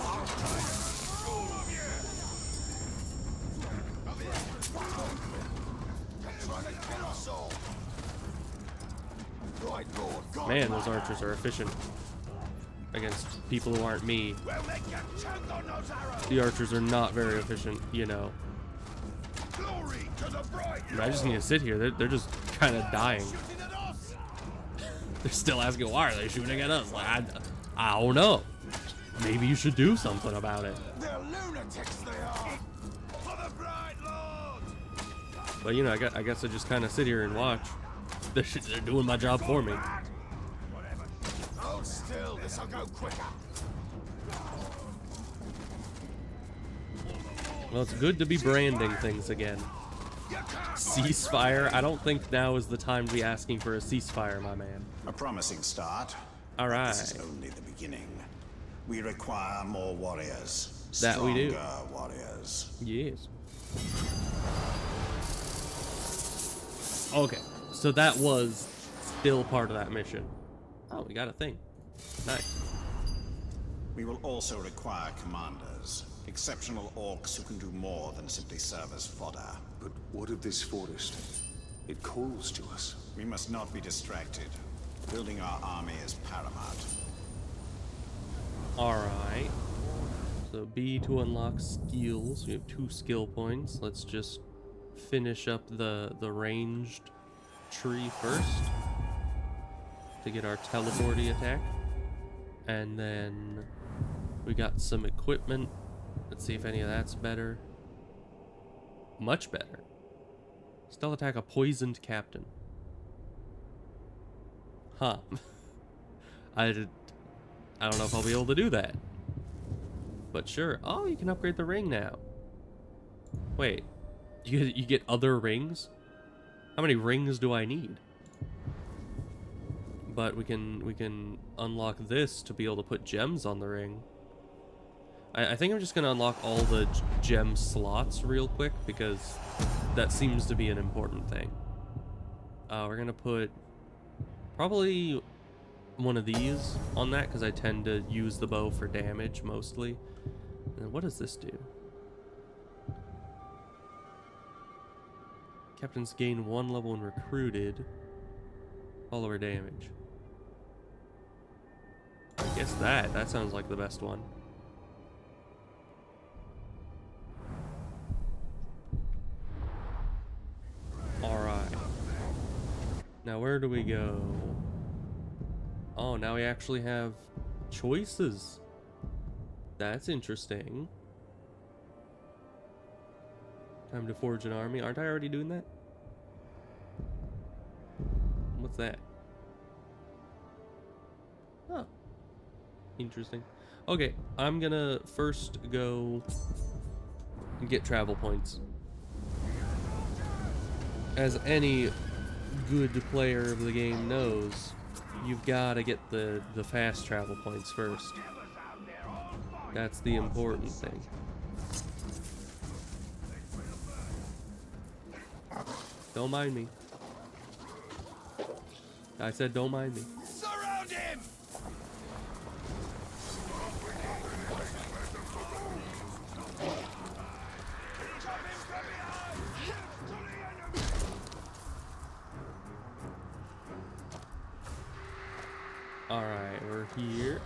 Man, those archers are efficient against people who aren't me. The archers are not very efficient, you know. I just need to sit here. They're just kind of dying. They're still asking, why are they shooting at us? Like, I don't know. Maybe you should do something about it. They're lunatics, they are. For the Bright Lord. But you know, I guess I just kind of sit here and watch. They're doing my job for me. Hold still, this'll go quicker. Well, it's good to be branding things again. Ceasefire? I don't think now is the time to be asking for a ceasefire, my man. A promising start. All right. This is only the beginning. We require more warriors. That we do. Stronger warriors. Yes. Okay, so that was still part of that mission. Oh, we got a thing. Nice. We will also require commanders. Exceptional orcs who can do more than simply serve as fodder. But what of this forest? It calls to us. We must not be distracted. Building our army is paramount. Alright. So B to unlock skills. We have 2 skill points. Let's just finish up the ranged tree first to get our teleporty attack. And then we got some equipment. Let's see if any of that's better. Much better. Stealth attack a poisoned captain. Huh. I don't know if I'll be able to do that. But sure. Oh, you can upgrade the ring now. Wait. You get other rings? How many rings do I need? But we can unlock this to be able to put gems on the ring. I think I'm just gonna unlock all the gem slots real quick because that seems to be an important thing. We're gonna put probably one of these on that because I tend to use the bow for damage mostly. And then what does this do? Captains gain 1 level when recruited. Follower damage. I guess that sounds like the best one. Alright. Now where do we go? Oh, now we actually have choices. That's interesting. Time to forge an army. Aren't I already doing that? What's that? Huh. Interesting. Okay, I'm gonna first go and get travel points. As any good player of the game knows, you've got to get the fast travel points first. That's the important thing. Don't mind me. I said don't mind me. Surround him! Alright, we're here.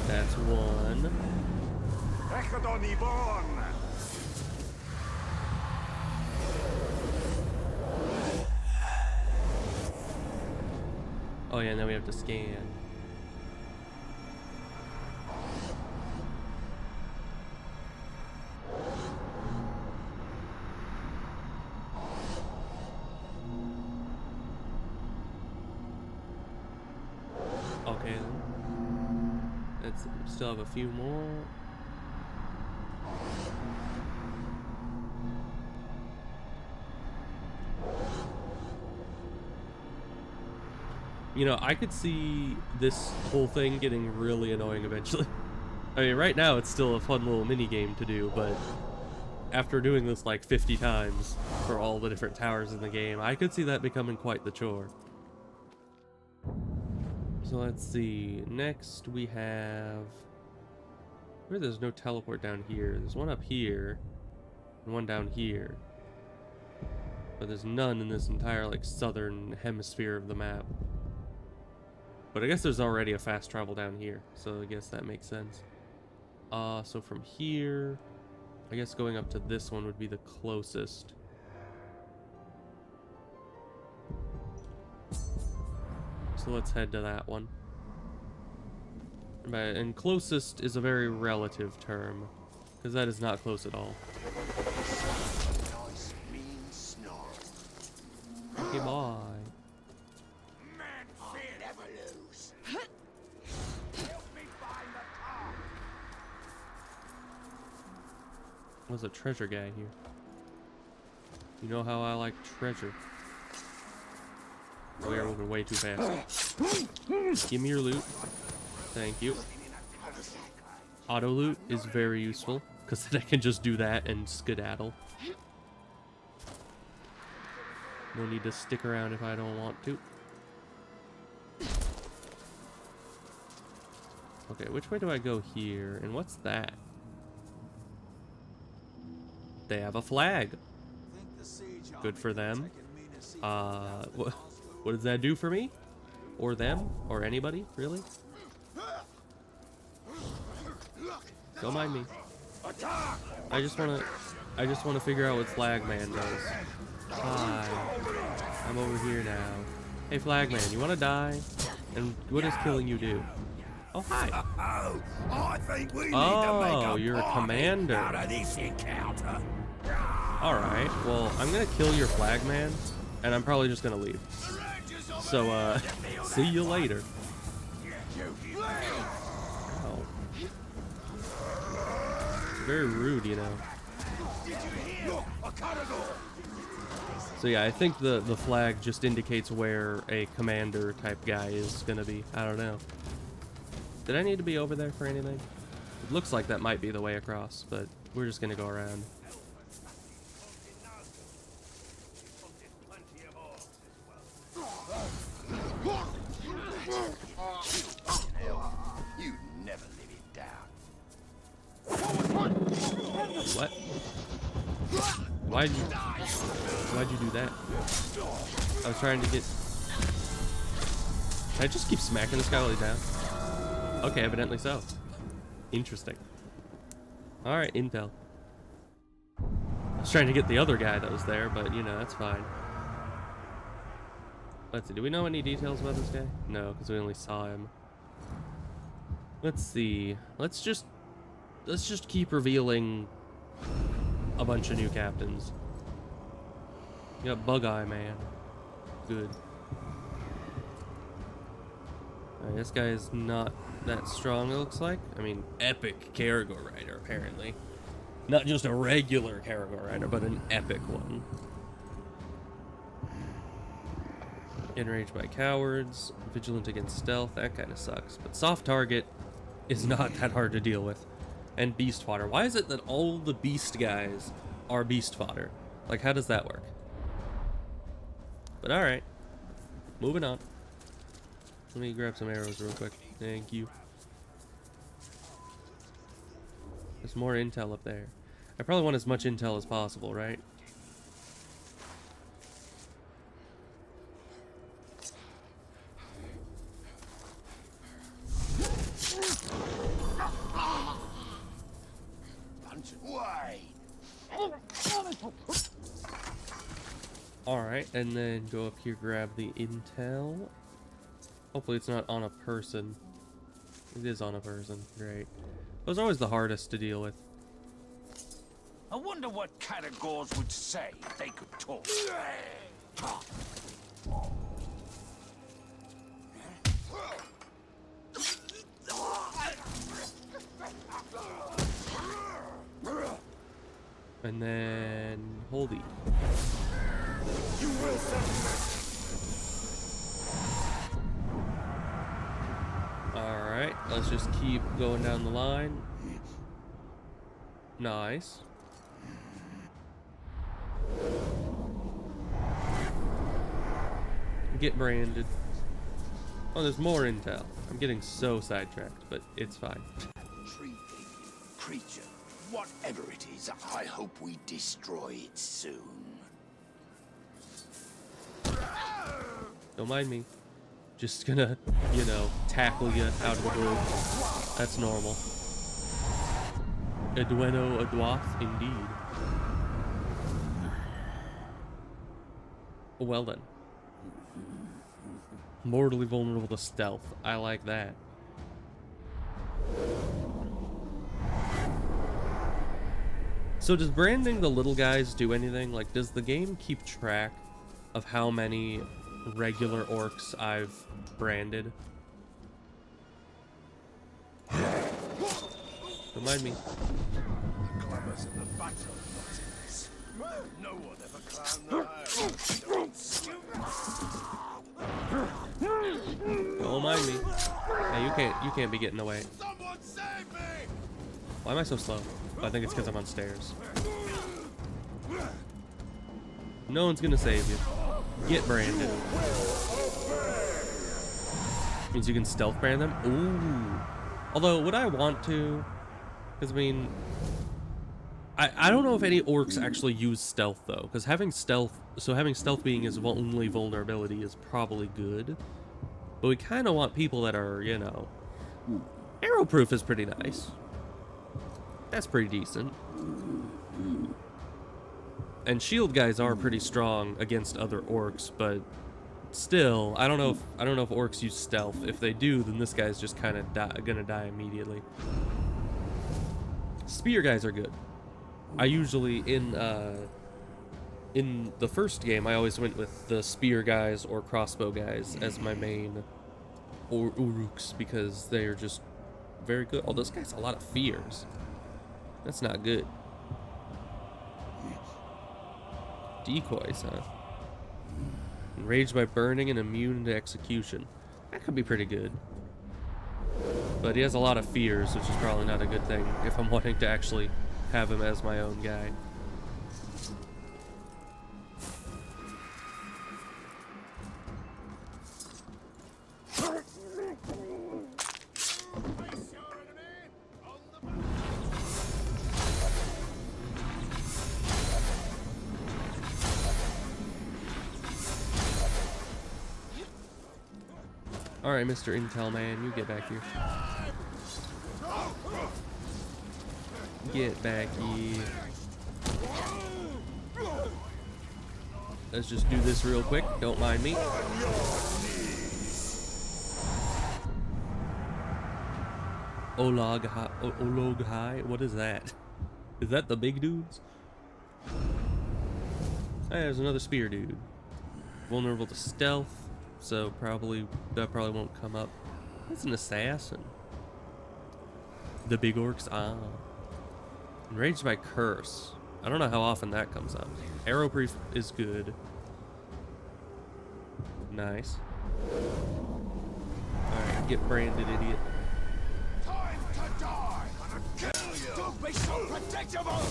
That's one. Oh yeah, now we have to scan. Okay then. Let's still have a few more. You know, I could see this whole thing getting really annoying eventually. I mean, right now it's still a fun little mini game to do, but after doing this like 50 times for all the different towers in the game, I could see that becoming quite the chore. So let's see. Next we have... There's no teleport down here. There's one up here and one down here. But there's none in this entire like southern hemisphere of the map. But I guess there's already a fast travel down here, so I guess that makes sense. So from here, I guess going up to this one would be the closest. So let's head to that one. And closest is a very relative term, because that is not close at all. Okay, bye. There's a treasure guy here. You know how I like treasure. We are moving way too fast. Give me your loot. Thank you. Auto loot is very useful, because then I can just do that and skedaddle. No need to stick around if I don't want to. Okay, which way do I go here? And what's that? They have a flag. Good for them. What does that do for me? Or them? Or anybody, really? Don't mind me. I just wanna figure out what Flagman does. Hi. I'm over here now. Hey Flagman, you wanna die? And what does killing you do? Oh hi. I think we need to make a you're a commander. out of this encounter. Alright, well, I'm gonna kill your Flagman, and I'm probably just gonna leave. So, see you later. Oh. Very rude, you know. So yeah, I think the flag just indicates where a commander type guy is gonna be. I don't know. Did I need to be over there for anything? It looks like that might be the way across, but we're just gonna go around. You never live it down. What? Why'd you do that? I was trying to get... Can I just keep smacking this guy while he's down? Okay, evidently so. Interesting. Alright, intel. I was trying to get the other guy that was there, but you know, that's fine. Let's see, do we know any details about this guy? No, because we only saw him. Let's see. Let's just keep revealing a bunch of new captains. You got Bug Eye Man. Good. Alright, this guy is not that strong, it looks like. I mean, epic Caragor rider, apparently. Not just a regular Caragor rider, but an epic one. Enraged by cowards, vigilant against stealth, that kind of sucks. But soft target is not that hard to deal with. And beast fodder. Why is it that all the beast guys are beast fodder? Like, how does that work? But alright. Moving on. Let me grab some arrows real quick. Thank you. There's more intel up there. I probably want as much intel as possible, right? Alright, and then go up here, grab the intel. Hopefully it's not on a person. It is on a person, great. Those are always the hardest to deal with. I wonder what Caragors would say if they could talk. And then hold E. You will Alright, let's just keep going down the line. Nice. Get branded. Oh, there's more intel. I'm getting so sidetracked, but it's fine. Intriguing creature, whatever it is, I hope we destroy it soon. Don't mind me. Just gonna, you know, tackle you out of the blue. That's normal. A dueno, a dwarf, indeed. Well then. Mortally vulnerable to stealth. I like that. So does branding the little guys do anything? Like, does the game keep track of how many regular orcs I've branded? Don't mind me. The clamours of the battle, Martinez. No one ever climbed the Don't mind me. Hey, you can't be getting away. Someone save me! Why am I so slow? I think it's because I'm on stairs. No one's gonna save you. Get branded. Means you can stealth brand them? Ooh. Although, would I want to? Because, I mean... I don't know if any orcs actually use stealth, though. Because having stealth being his only vulnerability is probably good. But we kind of want people that are, you know... Arrow-proof is pretty nice. That's pretty decent. And shield guys are pretty strong against other orcs, but still, I don't know if orcs use stealth. If they do, then this guy's just kind of gonna die immediately. Spear guys are good. I usually in the first game I always went with the spear guys or crossbow guys as my main uruks because they're just very good. Oh, this guy's a lot of fears. That's not good. Decoys, huh? Enraged by burning and immune to execution. That could be pretty good. But he has a lot of fears, which is probably not a good thing if I'm wanting to actually have him as my own guy. Alright, Mr. Intel Man, you get back here. Get back here. let's just do this real quick. Don't mind me. Olog High? What is that? Is that the big dudes? Hey, there's another spear dude. Vulnerable to stealth, so that probably won't come up. That's an assassin. The big orcs, Enraged by curse. I don't know how often that comes up. Arrowproof is good. Nice. Alright, get branded, idiot. Time to die! I'm gonna kill you! Don't be so predictable!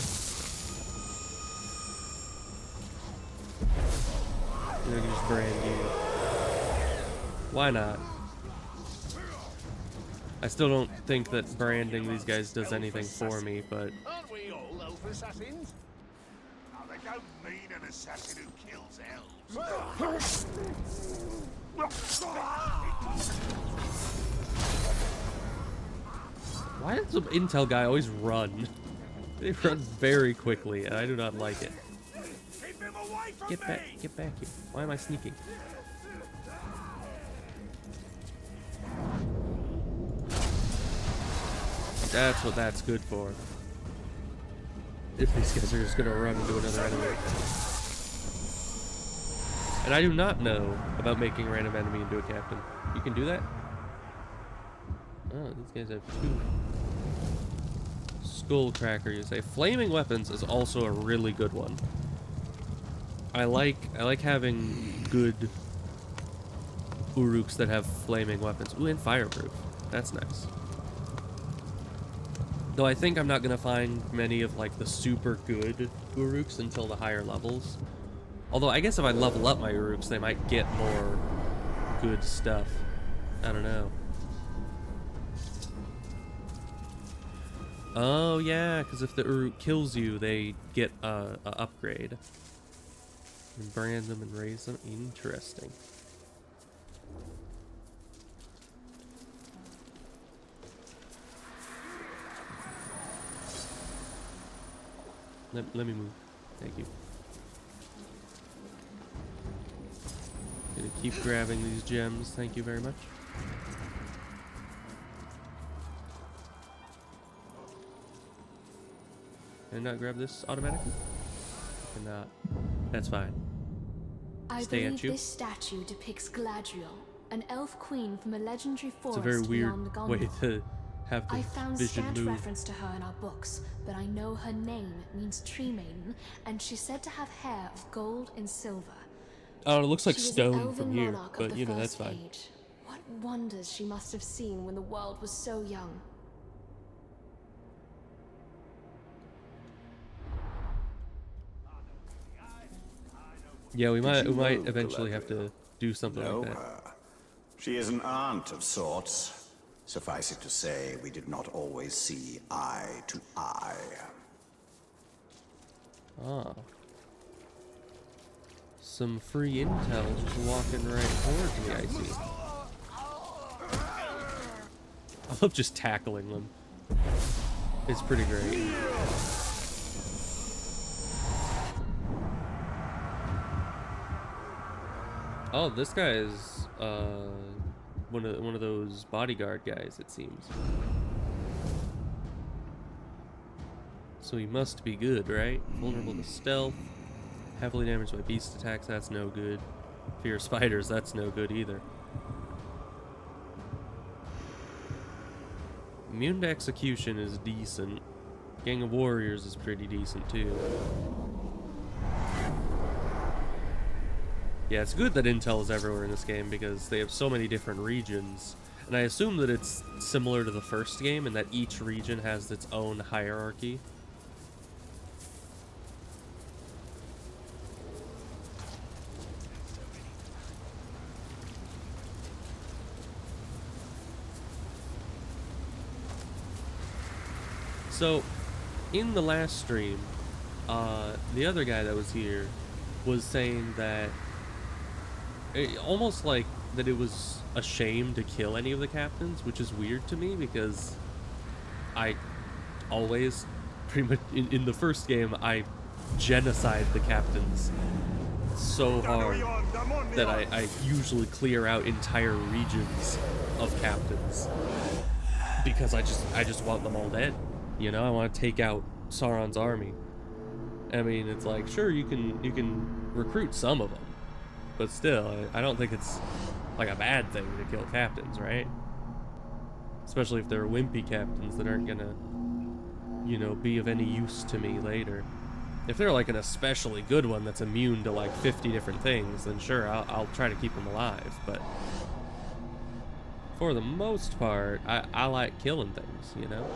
We're gonna just brand you. Why not? I still don't think that branding these guys does anything for me, but... Aren't we all elf assassins? Oh, they don't mean an assassin who kills elves. Why does the intel guy always run? They run very quickly, and I do not like it. Get back here. Why am I sneaking? That's what that's good for. If these guys are just gonna run into another enemy. And I do not know about making a random enemy into a captain. You can do that? Oh, these guys have 2. Skullcracker, you say. Flaming weapons is also a really good one. I like having good Uruks that have flaming weapons. Ooh, and fireproof. That's nice. Though I think I'm not gonna find many of like the super good Uruks until the higher levels. Although I guess if I level up my Uruks, they might get more good stuff. I don't know. Oh yeah, because if the Uruk kills you, they get a upgrade. And brand them and raise them. Interesting. Let me move. Thank you. Gonna keep grabbing these gems. Thank you very much. Can I not grab this automatically? Cannot. That's fine. I Stay believe at you. this statue depicts Galadriel, an elf queen from a legendary It's forest a very weird beyond the way Gondor. to have the I found vision scant move. reference to her in our books, but I know her name means tree maiden, and she's said to have hair of gold and silver. Oh, it looks like She was an stone elven from here, monarch of but the you know, that's First fine. Age. What wonders she must have seen when the world was so young. Yeah, we Did you might know eventually have to do something Know like that. her. She is an aunt of sorts. Suffice it to say, we did not always see eye to eye. Ah. Some free intel just walking right towards me, I see. I love just tackling them. It's pretty great. Oh, this guy is one of those bodyguard guys, it seems. So he must be good, right? Vulnerable to stealth, heavily damaged by beast attacks, that's no good. Fear of spiders, that's no good either. Immune to execution is decent. Gang of Warriors is pretty decent too. Yeah, it's good that intel is everywhere in this game because they have so many different regions. And I assume that it's similar to the first game and that each region has its own hierarchy. So, in the last stream, the other guy that was here was saying that almost like that it was a shame to kill any of the captains, which is weird to me because I always, pretty much in the first game, I genocide the captains. so hard that I usually clear out entire regions of captains because I just want them all dead. You know, I want to take out Sauron's army. I mean, it's like, sure, you can recruit some of them, but still, I don't think it's like a bad thing to kill captains, right? Especially if they're wimpy captains that aren't gonna, you know, be of any use to me later. If they're like an especially good one that's immune to like 50 different things, then sure, I'll try to keep them alive, but for the most part, I like killing things, you know?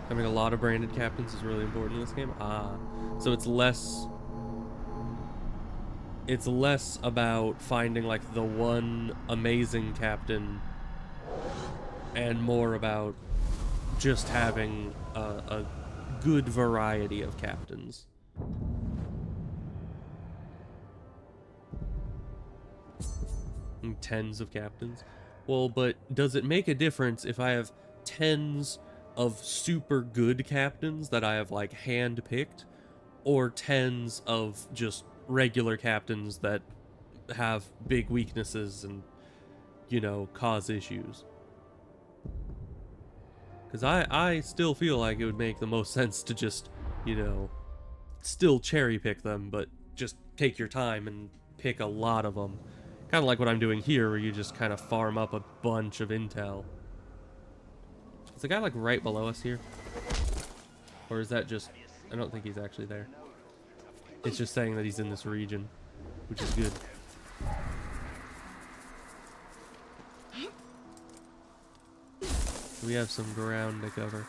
Having a lot of branded captains is really important in this game. So it's less about finding like the one amazing captain and more about just having a good variety of captains. And tens of captains. Well, but does it make a difference if I have tens of super good captains that I have like hand-picked, or tens of just regular captains that have big weaknesses and, you know, cause issues? Because I still feel like it would make the most sense to just, you know, still cherry pick them, but just take your time and pick a lot of them. Kind of like what I'm doing here, where you just kind of farm up a bunch of intel. Is the guy like right below us here? Or is that just... I don't think he's actually there. It's just saying that he's in this region, which is good. We have some ground to cover.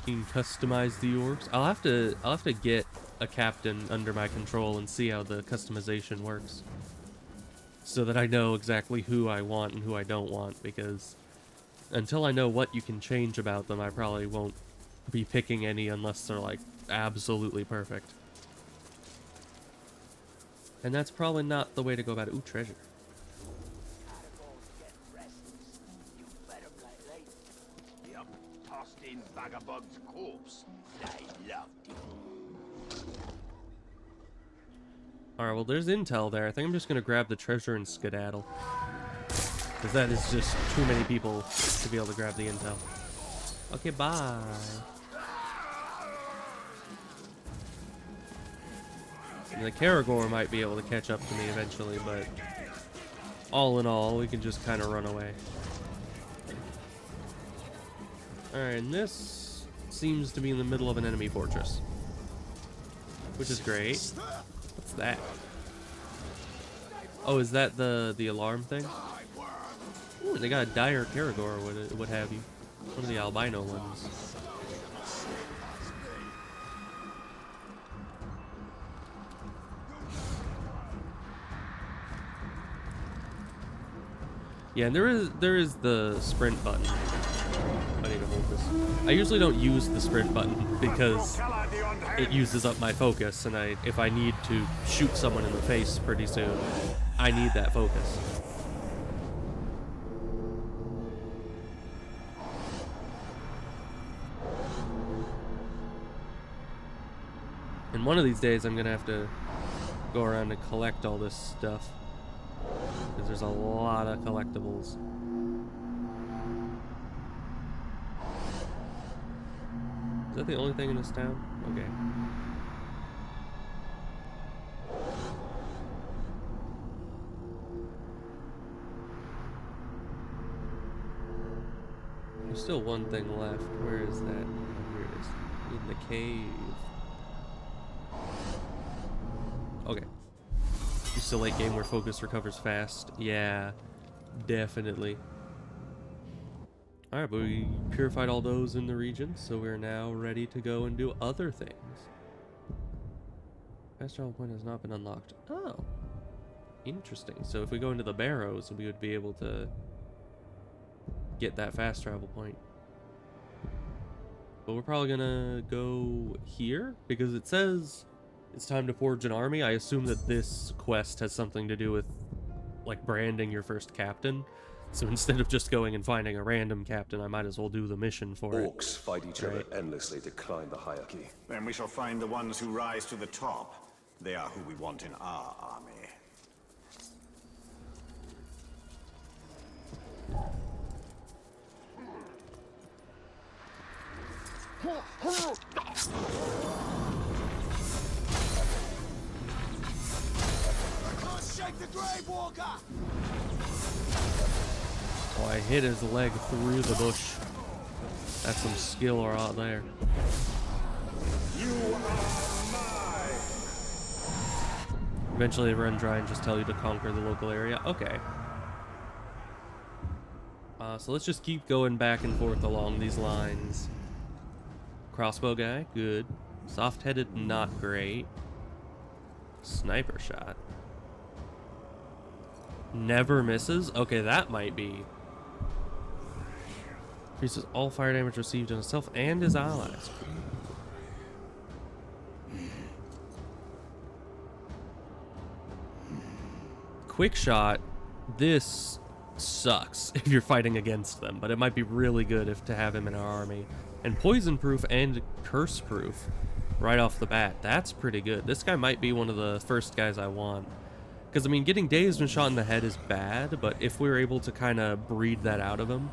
You can customize the orcs. I'll have to get a captain under my control and see how the customization works, so that I know exactly who I want and who I don't want, because until I know what you can change about them, I probably won't be picking any unless they're like absolutely perfect. And that's probably not the way to go about it. Ooh, treasure. Vagabond's corpse. They loved it. Alright, well, there's intel there. I think I'm just gonna grab the treasure and skedaddle, because that is just too many people to be able to grab the intel. Okay, bye. And the Karagor might be able to catch up to me eventually, but all in all, we can just kind of run away. Alright, and this seems to be in the middle of an enemy fortress, which is great. What's that? Oh, is that the alarm thing? Ooh, they got a dire Karagor or what have you. One of the albino ones. Yeah, and there is the sprint button. I need to hold this. I usually don't use the sprint button because it uses up my focus, and if I need to shoot someone in the face pretty soon, I need that focus. And one of these days I'm gonna have to go around and collect all this stuff, because there's a lot of collectibles. Is that the only thing in this town? Okay. There's still one thing left. Where is that? Oh, here it is. In the cave. Okay. Used to late game where focus recovers fast. Yeah, definitely. Alright, but we purified all those in the region, so we're now ready to go and do other things. Fast travel point has not been unlocked. Oh. Interesting. So if we go into the barrows, we would be able to get that fast travel point. But we're probably gonna go here, because it says It's time to forge an army. I assume that this quest has something to do with, like, branding your first captain. So instead of just going and finding a random captain, I might as well do the mission for it. Orcs fight each other endlessly to climb the hierarchy. Then we shall find the ones who rise to the top. They are who we want in our army. Shake the Grave Walker! Oh, I hit his leg through the bush. That's some skill right there. You are mine! Eventually they run dry and just tell you to conquer the local area. Okay. So let's just keep going back and forth along these lines. Crossbow guy, good. Soft-headed, not great. Sniper shot. Never misses? Okay, that might be. Increases all fire damage received on himself and his allies. Quick shot. This sucks if you're fighting against them, but it might be really good if to have him in our army. And poison proof and curse proof right off the bat. That's pretty good. This guy might be one of the first guys I want. Because, I mean, getting dazed and shot in the head is bad, but if we were able to kind of breed that out of him,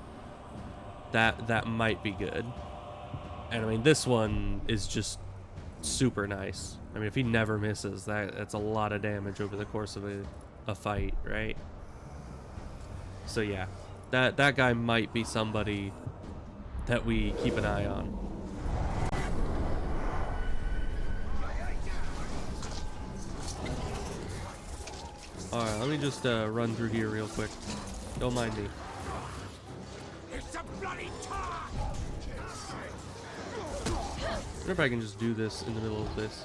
that might be good. And, I mean, this one is just super nice. I mean, if he never misses, that's a lot of damage over the course of a fight, right? So, yeah, that guy might be somebody that we keep an eye on. Alright, let me just run through here real quick. Don't mind me. It's a bloody tar! I wonder if I can just do this in the middle of this.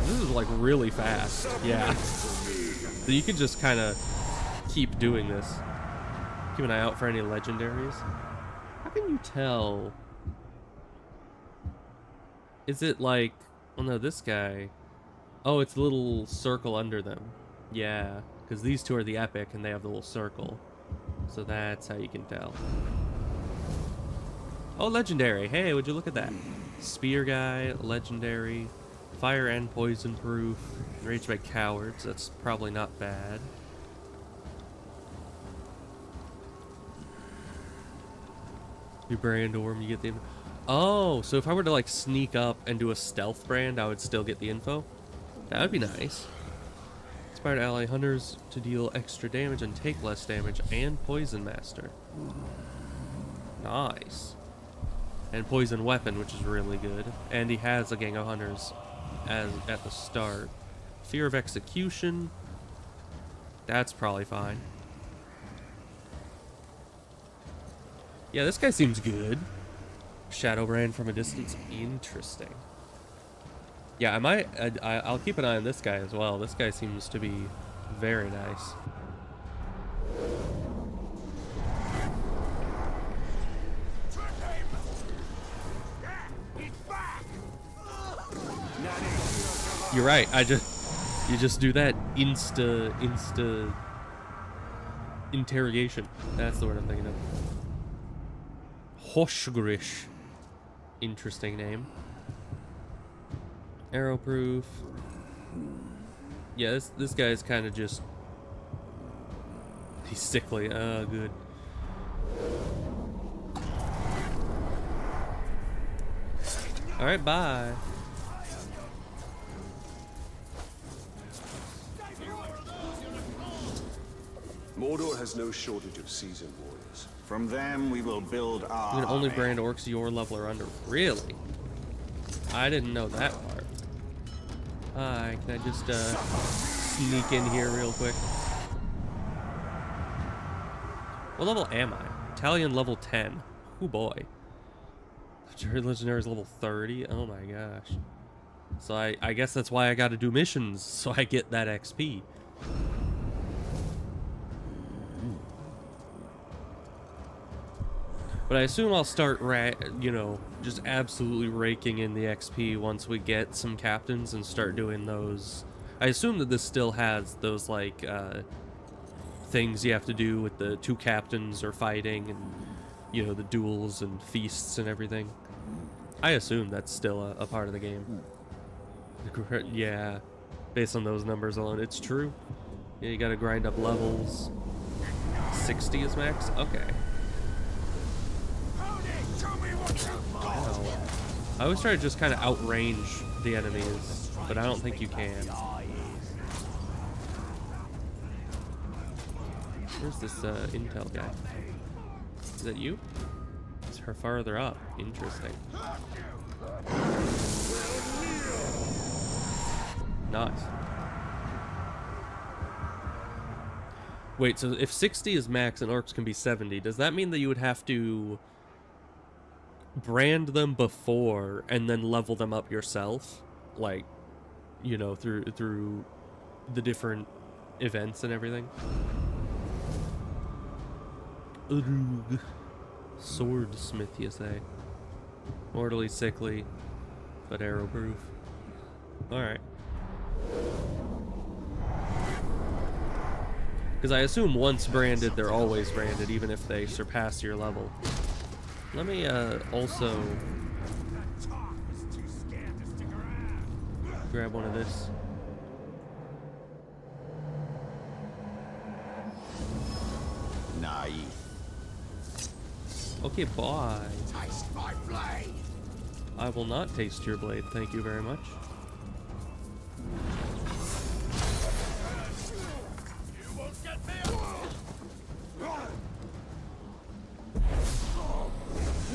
This is like really fast. Yeah. So you can just kind of keep doing this. Keep an eye out for any legendaries. How can you tell? Is it like... Oh no, this guy... Oh, it's a little circle under them. Yeah, because these two are the epic and they have the little circle. So that's how you can tell. Oh, legendary. Hey, would you look at that? Spear guy, legendary, fire and poison proof, enraged by cowards. That's probably not bad. You brand orm, you get the... Oh, so if I were to like sneak up and do a stealth brand, I would still get the info? That would be nice. Inspired ally hunters to deal extra damage and take less damage, and poison master. Nice. And poison weapon, which is really good. And he has a gang of hunters at the start. Fear of execution. That's probably fine. Yeah, this guy seems good. Shadow brand from a distance. Interesting. Yeah, I'll keep an eye on this guy as well. This guy seems to be very nice. You're right. You just do that insta interrogation. That's the word I'm thinking of. Hoshgrish. Interesting name. Arrow proof. Yeah, this guy is kind of just... He's sickly. Oh, good. Alright, bye. Mordor has no shortage of seasoned warriors. From them, we will build our... You can only brand orcs your level or under. Really? I didn't know that part. Hi, can I just sneak in here real quick? What level am I? Italian level 10. Oh boy. Legendary is level 30. Oh my gosh. So I guess that's why I gotta do missions, so I get that XP. But I assume I'll start, you know, just absolutely raking in the XP once we get some captains and start doing those. I assume that this still has those, like, things you have to do with the 2 captains or fighting and, you know, the duels and feasts and everything. I assume that's still a part of the game. Yeah, based on those numbers alone, it's true. Yeah, you gotta grind up levels. 60 is max? Okay. I always try to just kind of outrange the enemies, but I don't think you can. Where's this intel guy? Is that you? It's her farther up. Interesting. Nice. Wait, so if 60 is max and orcs can be 70, does that mean that you would have to brand them before and then level them up yourself? Like, you know, through the different events and everything? Urug. Swordsmith, you say? Mortally sickly, but arrow-proof. Alright. Because I assume once branded, they're always branded, even if they surpass your level. Let me also grab one of this. Naive. Okay, bye. Taste my blade. I will not taste your blade, thank you very much. You won't get me.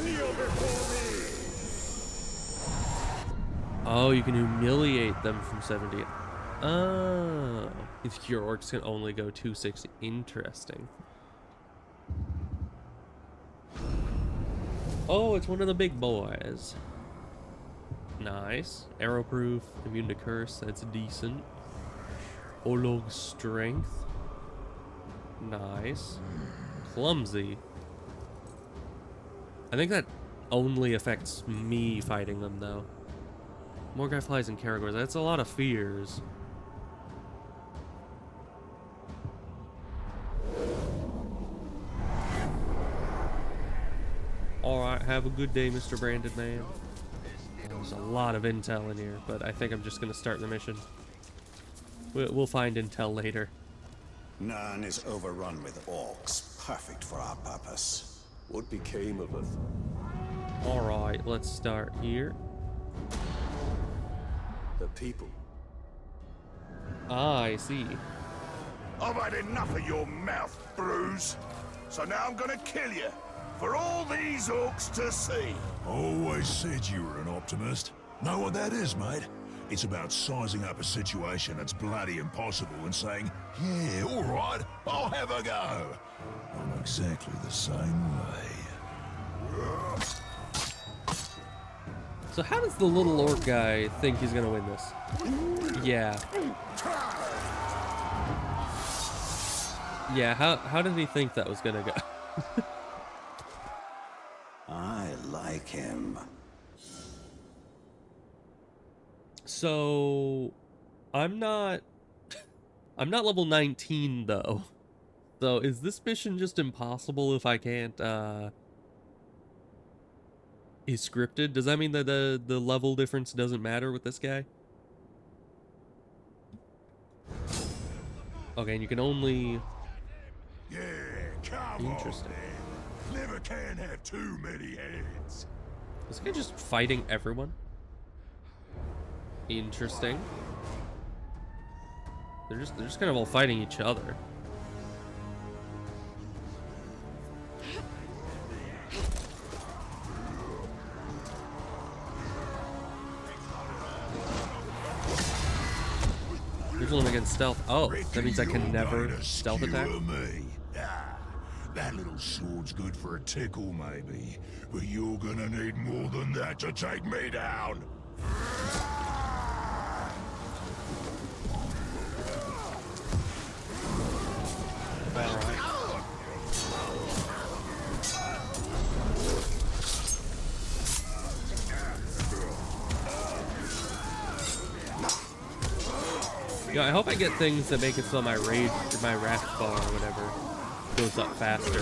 Kneel before me. Oh, you can humiliate them from 70. Oh, if your orcs can only go 260. Interesting. Oh, it's one of the big boys. Nice. Arrowproof, immune to curse, that's decent. Olog strength. Nice. Clumsy. I think that only affects me fighting them, though. Morgai flies and Caragors, that's a lot of fears. Alright, have a good day, Mr. Branded Man. There's a lot of intel in here, but I think I'm just going to start the mission. We'll find intel later. Nern is overrun with orcs, perfect for our purpose. What became of us? Alright, let's start here. The people. Ah, I see. I've had enough of your mouth, Bruise. So now I'm gonna kill you. For all these orcs to see. Always said you were an optimist. Know what that is, mate? It's about sizing up a situation that's bloody impossible and saying, yeah, all right, I'll have a go. I'm exactly the same way. So how does the little orc guy think he's gonna win this? Yeah. Yeah, how did he think that was gonna go? I like him. So I'm not level 19 though. So is this mission just impossible if I can't is scripted? Does that mean that the level difference doesn't matter with this guy? Okay, and you can only... Yeah, come Interesting. on, man. Never can have too many heads. Is this guy just fighting everyone? Interesting. They're just kind of all fighting each other. Here's one against stealth. Oh, that means I can never stealth attack? That little sword's good for a tickle, maybe. But you're gonna need more than that to take me down. Yo, I hope I get things that make it so my rage, or my wrath bar or whatever, goes up faster.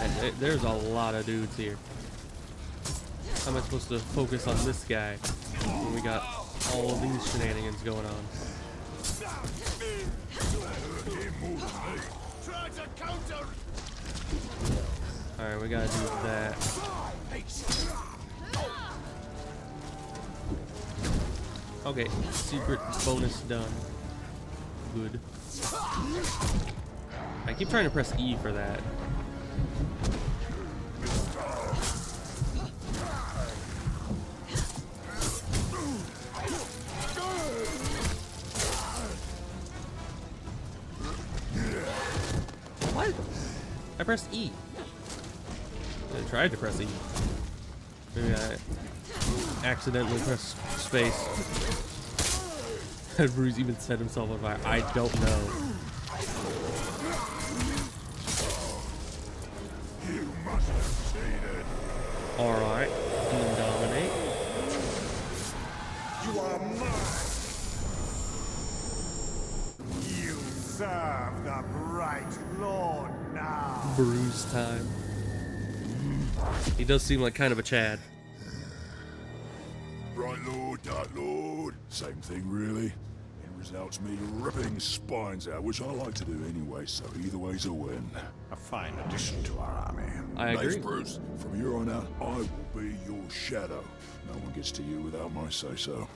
And there's a lot of dudes here. How am I supposed to focus on this guy when we got all of these shenanigans going on? Alright, we gotta do that. Okay, secret bonus done. Good. I keep trying to press E for that. What? I pressed E. I tried to press E. Maybe I accidentally pressed space. Bruce even set himself on fire. I don't know. Alright. Dominate. You are mine. You serve the bright Lord now. Bruise time. He does seem like kind of a Chad. Bright Lord, Dark Lord. Same thing, really. It results me ripping spines out, which I like to do anyway, so either way's a win. A fine addition to our army. I agree. Thanks, Bruce. From here on out, I will be your shadow. No one gets to you without my say-so.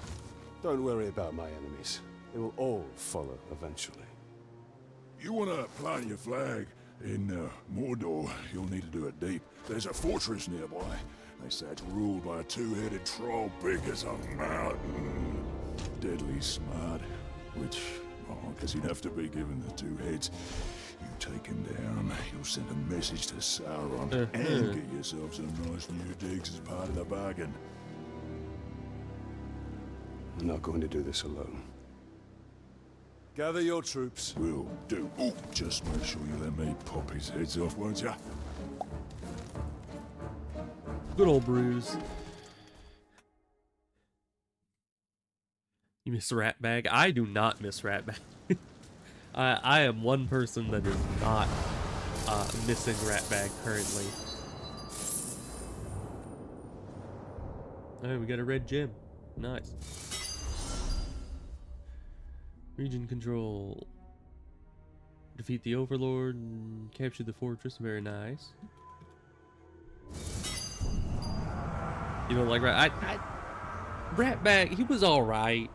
Don't worry about my enemies. They will all follow eventually. You want to plant your flag in Mordor, you'll need to do it deep. There's a fortress nearby. They say it's ruled by a two-headed troll big as a mountain. Deadly smart, which, oh, because he'd have to be given the two heads. You take him down, you'll send a message to Sauron, and get yourself some nice new digs as part of the bargain. I'm not going to do this alone. Gather your troops. Will do. Ooh, just make sure you let me pop his heads off, won't ya? Good old Bruise. You miss Ratbag? I do not miss Ratbag. I am one person that is not missing Ratbag currently. Alright, we got a red gem. Nice. Region control. Defeat the Overlord and capture the fortress. Very nice. You know, like Ratbag, he was alright.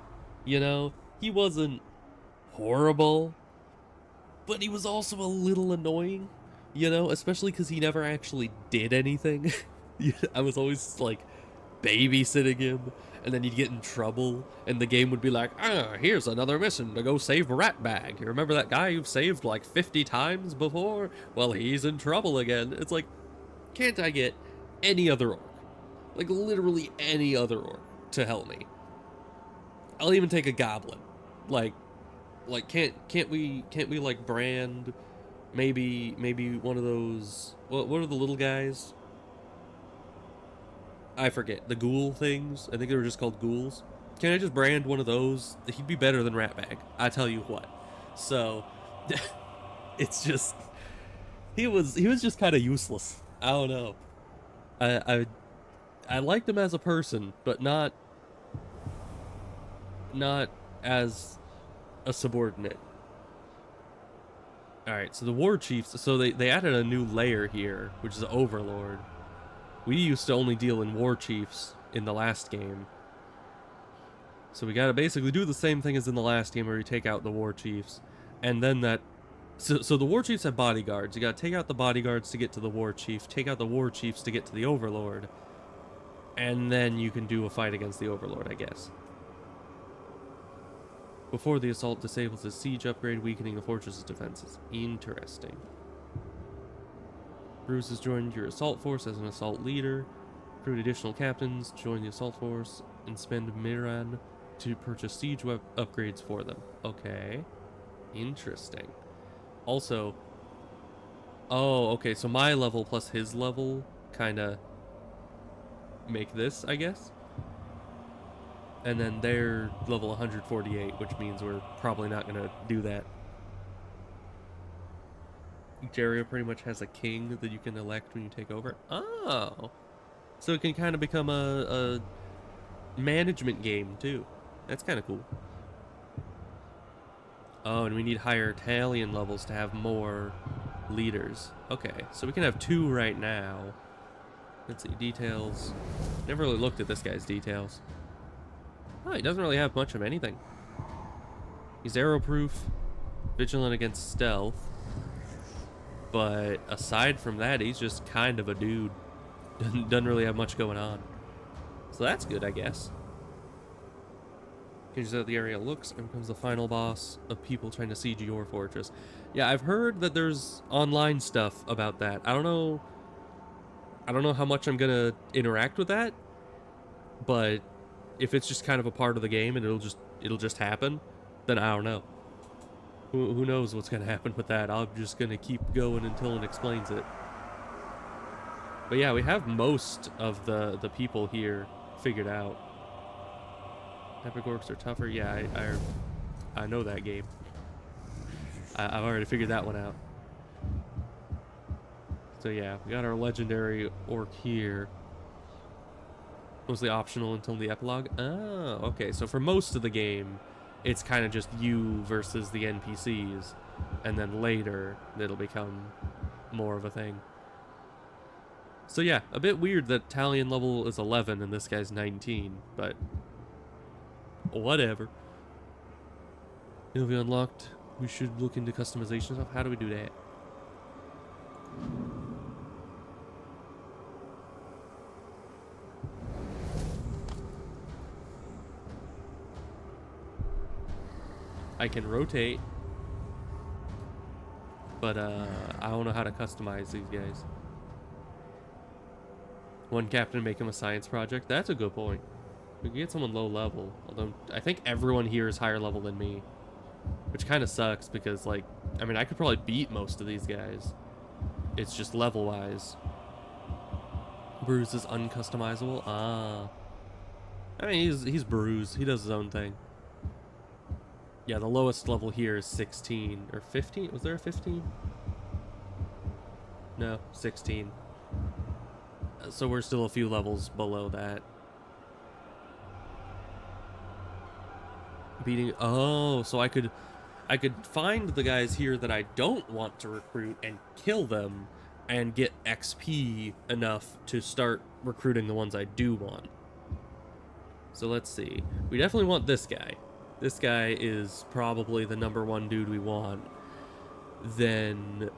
You know, he wasn't horrible, but he was also a little annoying. You know, especially because he never actually did anything. I was always like babysitting him, and then you'd get in trouble, and the game would be like, here's another mission to go save Ratbag. You remember that guy you've saved like 50 times before? Well, he's in trouble again. It's like, can't I get any other orc? Like, literally any other orc to help me. I'll even take a goblin. Like can't we like brand maybe one of those, what are the little guys? I forget, the ghoul things. I think they were just called ghouls. Can I just brand one of those? He'd be better than Ratbag, I tell you what. So it's just he was just kind of useless. I don't know. I liked him as a person, but not as a subordinate. Alright, so the war chiefs, so they added a new layer here, which is the Overlord. We used to only deal in war chiefs in the last game. So we gotta basically do the same thing as in the last game where we take out the war chiefs. And then that... So the war chiefs have bodyguards. You gotta take out the bodyguards to get to the war chief, take out the war chiefs to get to the Overlord. And then you can do a fight against the Overlord, I guess. Before the assault disables the siege upgrade, weakening the fortress's defenses. Interesting. Bruce has joined your assault force as an assault leader. Recruit additional captains, join the assault force, and spend Miran to purchase siege upgrades for them. Okay. Interesting. Also, oh, okay, so my level plus his level kind of make this, I guess. And then they're level 148, which means we're probably not going to do that. Each area pretty much has a king that you can elect when you take over. Oh! So it can kind of become a management game, too. That's kind of cool. Oh, and we need higher Italian levels to have more leaders. Okay, so we can have 2 right now. Let's see, details. Never really looked at this guy's details. Oh, he doesn't really have much of anything. He's arrow-proof, vigilant against stealth. But aside from that, he's just kind of a dude. Doesn't really have much going on. So that's good, I guess. Changes how the area looks and becomes the final boss of people trying to siege your fortress. Yeah, I've heard that there's online stuff about that. I don't know how much I'm gonna interact with that, but if it's just kind of a part of the game and it'll just happen, then I don't know. Who knows what's gonna happen with that? I'm just gonna keep going until it explains it. But yeah, we have most of the people here figured out. Epic orcs are tougher. Yeah, I know that game. I've already figured that one out. So yeah, we got our legendary orc here. Mostly optional until the epilogue. Oh, okay. So for most of the game, it's kind of just you versus the NPCs. And then later, it'll become more of a thing. So yeah, a bit weird that Italian level is 11 and this guy's 19, but whatever. It'll be unlocked. We should look into customization stuff. How do we do that? I can rotate, but I don't know how to customize these guys. One captain make him a science project. That's a good point. We can get someone low level, although I think everyone here is higher level than me, which kind of sucks because, like, I mean, I could probably beat most of these guys. It's just level wise. Bruise is uncustomizable. Ah, I mean, he's Bruise. He does his own thing. Yeah, the lowest level here is 16 or 15. Was there a 15? No, 16. So we're still a few levels below that. Beating. Oh, so I could find the guys here that I don't want to recruit and kill them and get XP enough to start recruiting the ones I do want. So let's see. We definitely want this guy. This guy is probably the #1 dude we want. Then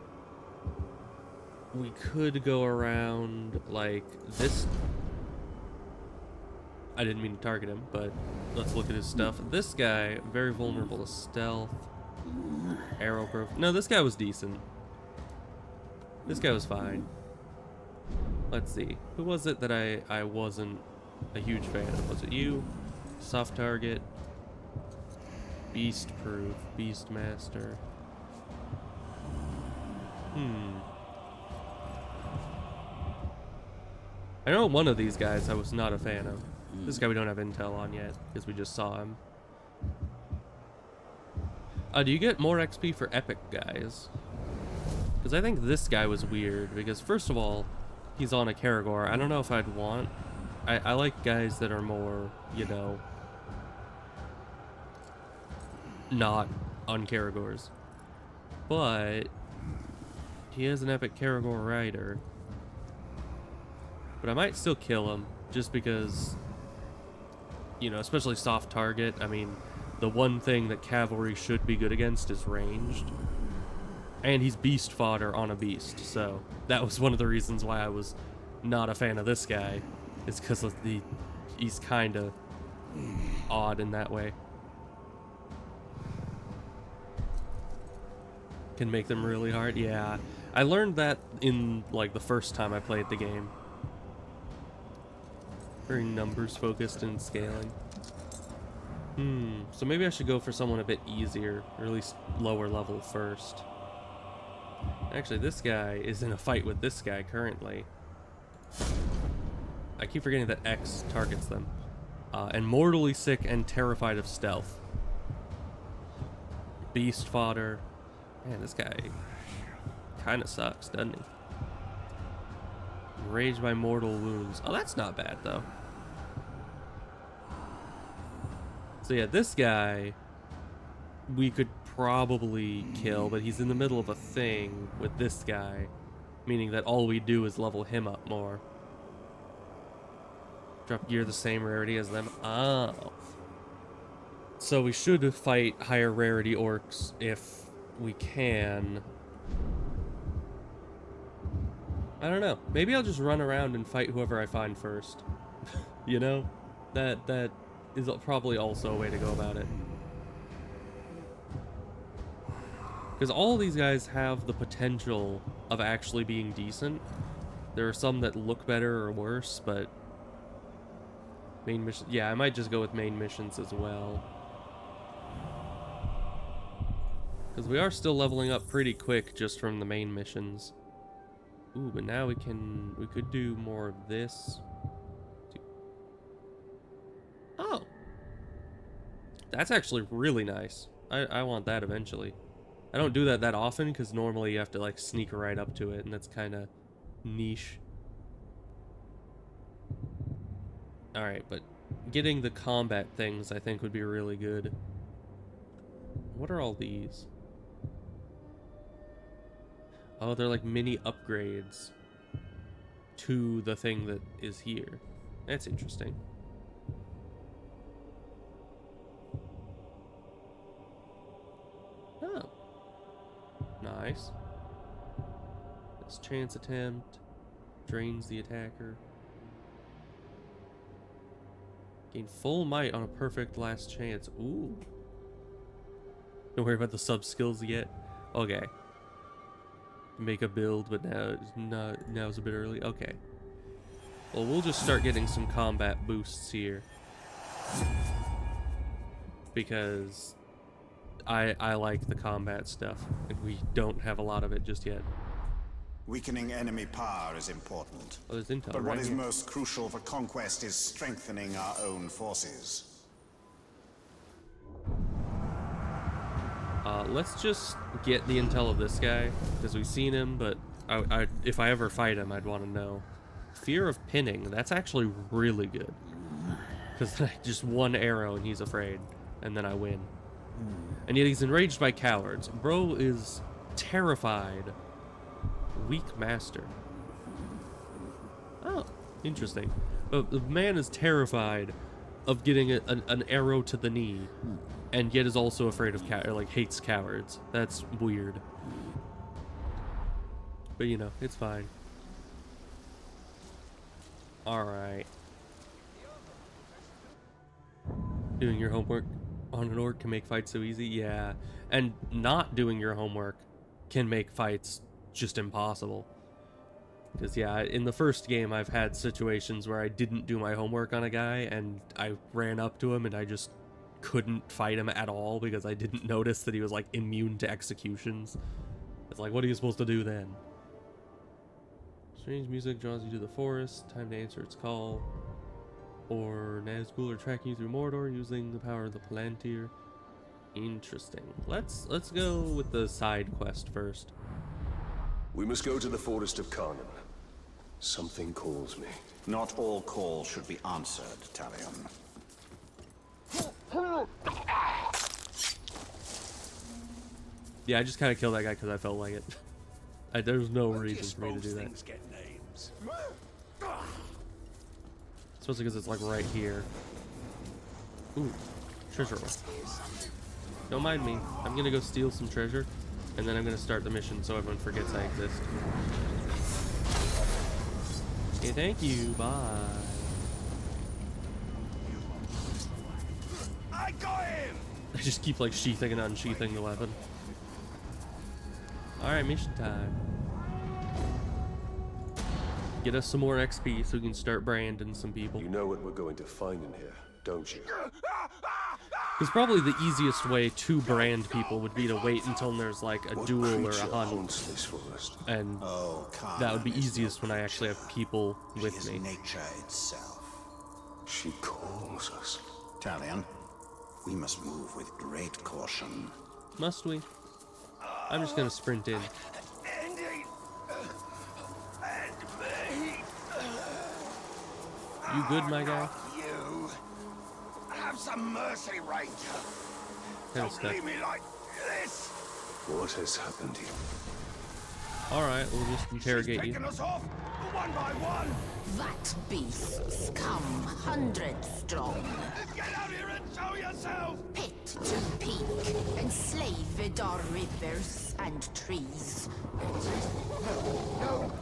we could go around like this. I didn't mean to target him, but let's look at his stuff. This guy, very vulnerable to stealth. Arrow proof. No, this guy was decent. This guy was fine. Let's see. Who was it that I wasn't a huge fan of? Was it you? Soft target. Beast proof. Beast master. I know one of these guys I was not a fan of. This guy we don't have intel on yet, because we just saw him. Do you get more XP for epic guys? Because I think this guy was weird, because first of all, he's on a Karagor. I don't know if I'd want... I like guys that are more, you know, not on Karagors. But he is an epic Karagor rider. But I might still kill him, just because, you know, especially soft target. I mean, the one thing that cavalry should be good against is ranged. And he's beast fodder on a beast, so that was one of the reasons why I was not a fan of this guy, is because of he's kind of odd in that way. Can make them really hard. Yeah, I learned that in, like, the first time I played the game. Very numbers focused and scaling. So maybe I should go for someone a bit easier, or at least lower level first. Actually, this guy is in a fight with this guy currently. I keep forgetting that X targets them. And mortally sick and terrified of stealth. Beast fodder. Man, this guy kind of sucks, doesn't he? Enraged by mortal wounds. Oh, that's not bad, though. So yeah, this guy we could probably kill, but he's in the middle of a thing with this guy, meaning that all we do is level him up more. Drop gear the same rarity as them. Oh. So we should fight higher rarity orcs if we can. I don't know. Maybe I'll just run around and fight whoever I find first. You know? That is probably also a way to go about it. Because all these guys have the potential of actually being decent. There are some that look better or worse, but main mission. Yeah, I might just go with main missions as well. Because we are still leveling up pretty quick just from the main missions. Ooh, but now we could do more of this. Oh. That's actually really nice. I want that eventually. I don't do that often because normally you have to like sneak right up to it, and that's kind of niche. Alright, but getting the combat things I think would be really good. What are all these? Oh, they're like mini upgrades to the thing that is here. That's interesting. Oh. Nice. This chance attempt drains the attacker. Gain full might on a perfect last chance. Ooh. Don't worry about the sub skills yet. Okay. Make a build, but now's a bit early. Okay. Well, we'll just start getting some combat boosts here. Because I like the combat stuff, and we don't have a lot of it just yet. Weakening enemy power is important. Oh, there's intel but right what is here. most crucial for conquest is strengthening our own forces. Let's just get the intel of this guy, because we've seen him, but if I ever fight him, I'd want to know. Fear of pinning, that's actually really good. Because I just one arrow and he's afraid, and then I win. And yet he's enraged by cowards. Bro is terrified. Weak master. Oh, interesting. But the man is terrified of getting an arrow to the knee, and yet is also afraid of hates cowards. That's weird. But you know, it's fine. Alright. Doing your homework on an orc can make fights so easy? Yeah. And not doing your homework can make fights just impossible. Because yeah, in the first game I've had situations where I didn't do my homework on a guy and I ran up to him and I just couldn't fight him at all because I didn't notice that he was like immune to executions. It's like, what are you supposed to do then? Strange music draws you to the forest. Time to answer its call. Or Nazgul are tracking you through Mordor using the power of the Palantir. Interesting. Let's go with the side quest first. We must go to the forest of Karnan. Something calls me. Not all calls should be answered, Talion. Yeah, I just kind of killed that guy because I felt like it. There's no reason for me to do that. Get names. Especially because it's like right here. Ooh, treasure roll. Don't mind me. I'm gonna go steal some treasure, and then I'm gonna start the mission so everyone forgets I exist. Okay, thank you. Bye. I got him! I just keep like sheathing and unsheathing the weapon. Alright, mission time. Get us some more XP so we can start branding some people. You know what we're going to find in here, don't you? Because probably the easiest way to brand people would be to wait until there's like a duel or a hunt. And that would be easiest when I actually have people with me. Nature itself. She calls us. Talion, we must move with great caution. Must we? I'm just gonna sprint in. You good, my guy? You. Have some mercy, Ranger. Don't leave me like this. What has happened here? Alright, we'll just interrogate you. Taking us off, one by one. That beasts come hundreds strong. Get out here and show yourself. Pit to peak, enslaved our rivers and trees. No.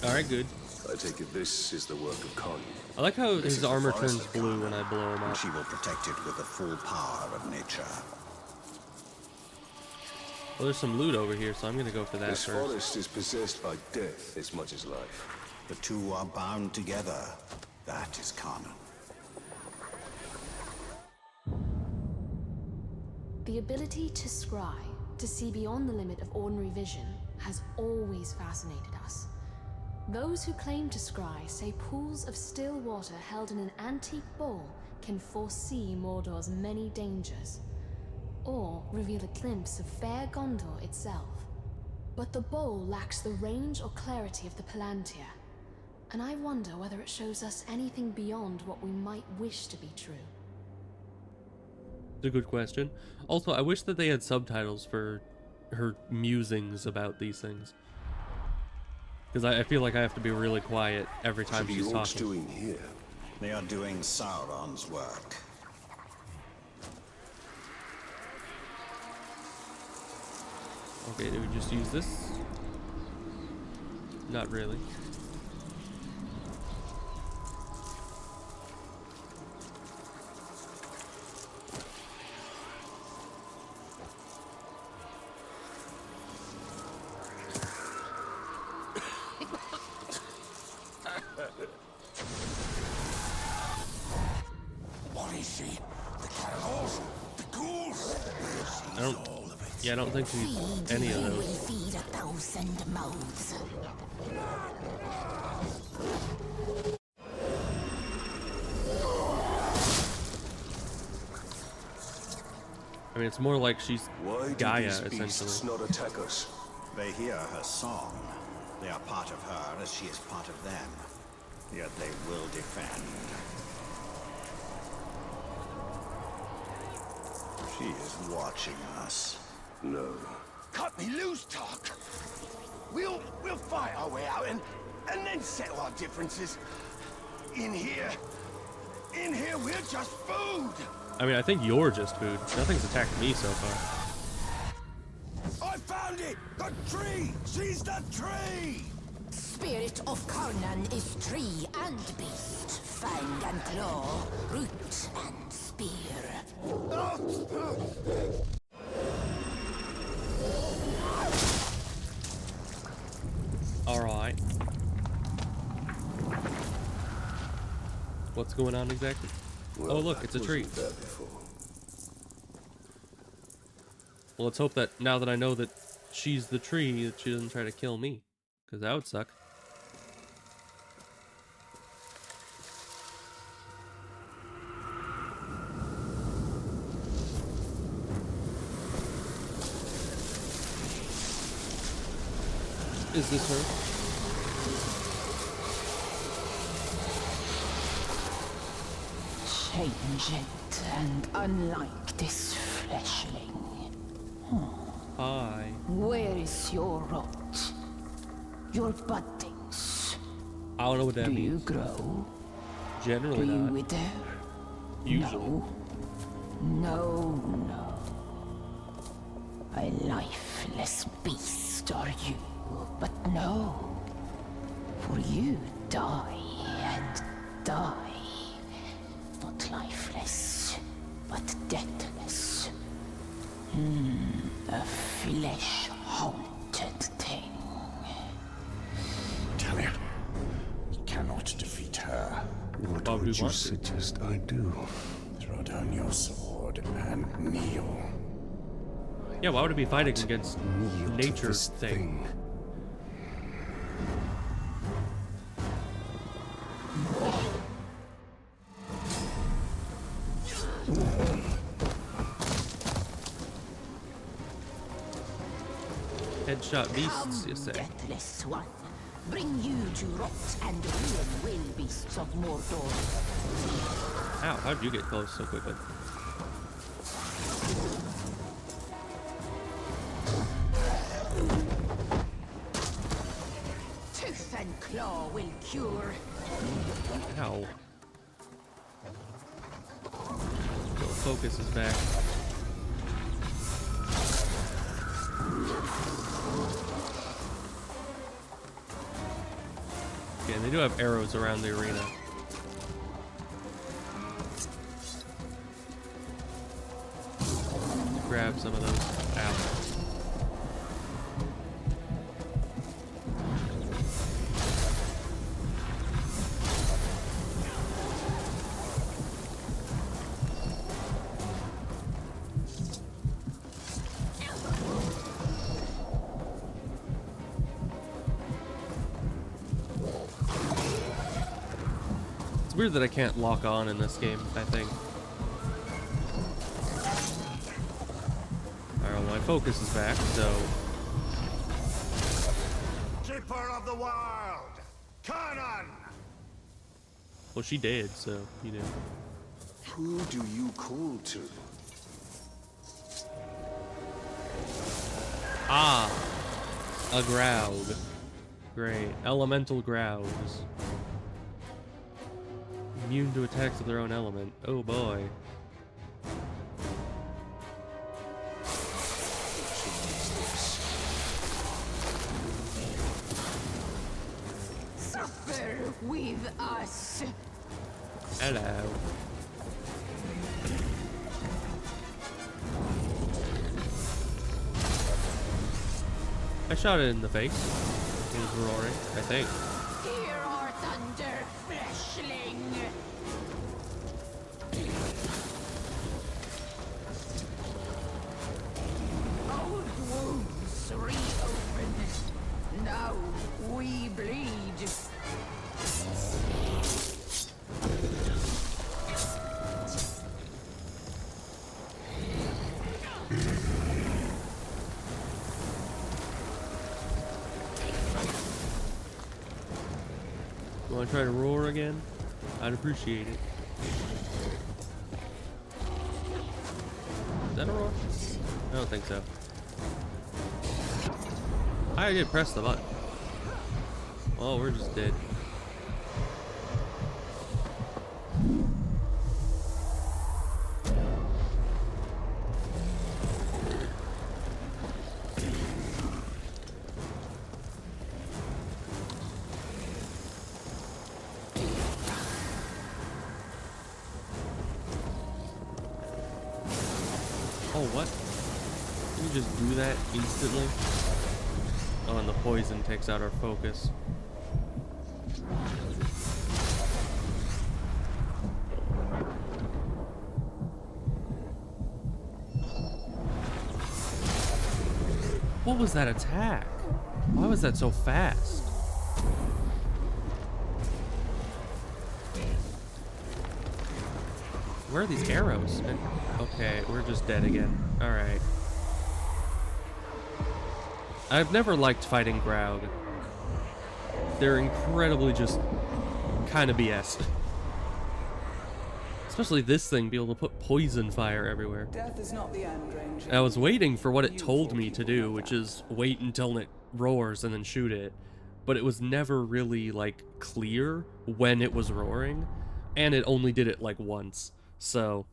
Alright, good. I take it this is the work of Khan. I like how his armor turns blue when I blow him up. She will protect it with the full power of nature. Well, there's some loot over here, so I'm gonna go for that This first. forest is possessed by death as much as life. The two are bound together. That is canon. The ability to scry, to see beyond the limit of ordinary vision, has always fascinated us. Those who claim to scry say pools of still water held in an antique bowl can foresee Mordor's many dangers, or reveal a glimpse of fair Gondor itself. But the bowl lacks the range or clarity of the Palantir, and I wonder whether it shows us anything beyond what we might wish to be true. It's a good question. Also, I wish that they had subtitles for her musings about these things. Because I feel like I have to be really quiet every time she's talking. Doing here? They are doing Sauron's work. Okay, do we just use this? Not really. What is she? The cannibals? The ghouls? I don't think she's any of We will those. feed 1,000 mouths. I mean, it's more like she's Gaia, these beasts essentially. not attack us? They hear her song. They are part of her as she is part of them. Yet they will defend. She is watching us. No. Cut me loose, Tark. We'll fight our way out and then settle our differences. In here, we're just food. I mean, I think you're just food. Nothing's attacked me so far. I found it! The tree! She's the tree! Spirit of Carnan is tree and beast, fang and claw, root and spear. Alright. What's going on exactly? Well, oh look, it's a tree. Well, let's hope that now that I know that she's the tree, that she doesn't try to kill me. Because that would suck. Is this her? Changed and unlike this fleshling. Hi. Where is your rot? Your buddings? I don't know what that Do means. you grow? Generally Do you not. wither? Usually. No. A lifeless beast are you, but no. For you die and die. Not lifeless, but deathless. What Why would would we you want to? suggest I do? Throw down your sword and kneel. Yeah, why would it be fighting against Kneel to nature this thing? Headshot beasts, you say? Deathless one. Bring you to rot and ruin will beasts of Mordor. Ow, how'd you get close so quickly? Tooth and claw will cure. Ow. Still focus is back. Yeah, and they do have arrows around the arena. Grab some of those. Ow. It's weird that I can't lock on in this game, I think. Alright, well, my focus is back, so... Keeper of the Wild! Conan! Well, she did, so, you know. Who do you call to? Ah! A Graug. Great. Elemental Graugs. Immune to attacks of their own element. Oh boy. Suffer with us. Hello. I shot it in the face. It was roaring, I think. Hear our thunder, fleshling. Old wounds reopen. Now we bleed. You want to try to roar again? I'd appreciate it. Is that a roar? I don't think so. I did press the button. Oh, we're just dead. Oh, what? Can you just do that instantly? Oh, and the poison takes out our focus. What was that attack? Why was that so fast? Where are these arrows? Okay, we're just dead again. Alright. I've never liked fighting Graug. They're incredibly just kind of BS. Especially this thing, be able to put poison fire everywhere. Death is not the end, Ranger. I was waiting for what it told me to do, which is wait until it roars and then shoot it. But it was never really, like, clear when it was roaring. And it only did it, like, once. So,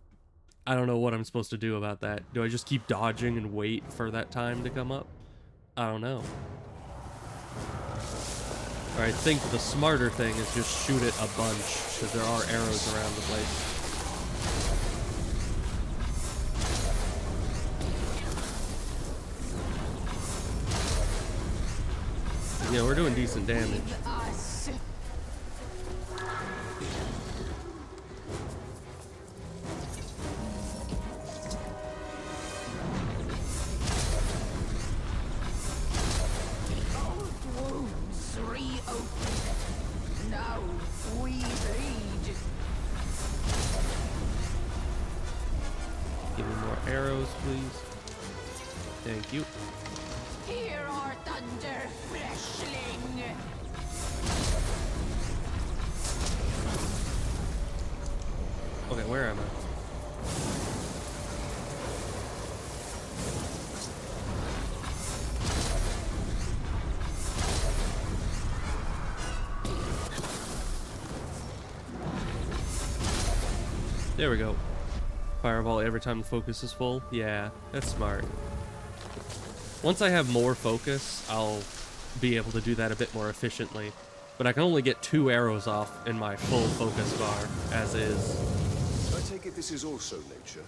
I don't know what I'm supposed to do about that. Do I just keep dodging and wait for that time to come up? I don't know. Or I think the smarter thing is just shoot it a bunch, because there are arrows around the place. Yeah, we're doing decent damage. Give me more arrows, please. Thank you. Hear our thunder, fleshling! Okay, where am I? There we go. Fireball every time the focus is full. Yeah, that's smart. Once I have more focus, I'll be able to do that a bit more efficiently. But I can only get 2 arrows off in my full focus bar, as is. I take it this is also nature.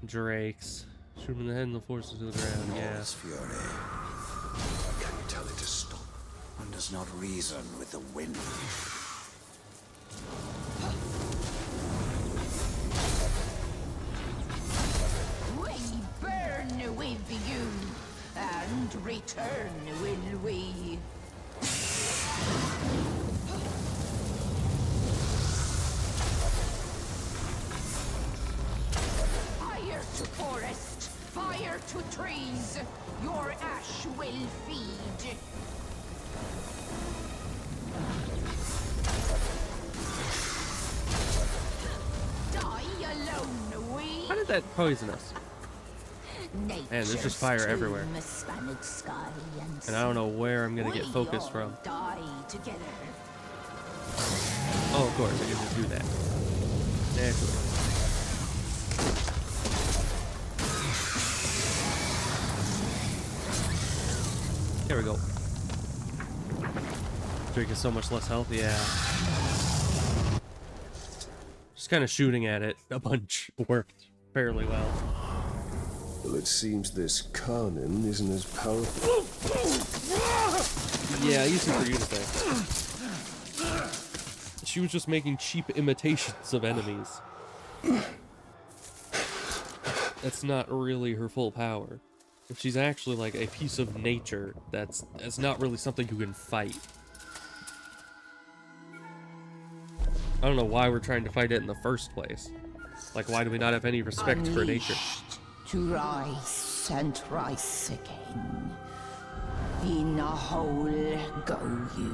Drakes. Shoot him in the head and the forces to the ground, yeah. Fury. Can you tell it to stop? One does not reason with the wind. We burn with you, and return will we. Fire to forest, fire to trees, your ash will feed. Die alone, we. How did that poison us? Man, there's just fire everywhere. And I don't know where I'm gonna get focus from. Die together. Oh, of course, I can just do that. Naturally. There we go. Drake is so much less health, yeah. Just kind of shooting at it a bunch worked fairly well. Well, it seems this Karnin isn't as powerful. Yeah, easy for you to say. She was just making cheap imitations of enemies. That's not really her full power. If she's actually like a piece of nature, that's not really something you can fight. I don't know why we're trying to fight it in the first place. Like, why do we not have any respect for nature? To rise and rise again. In a hole go you.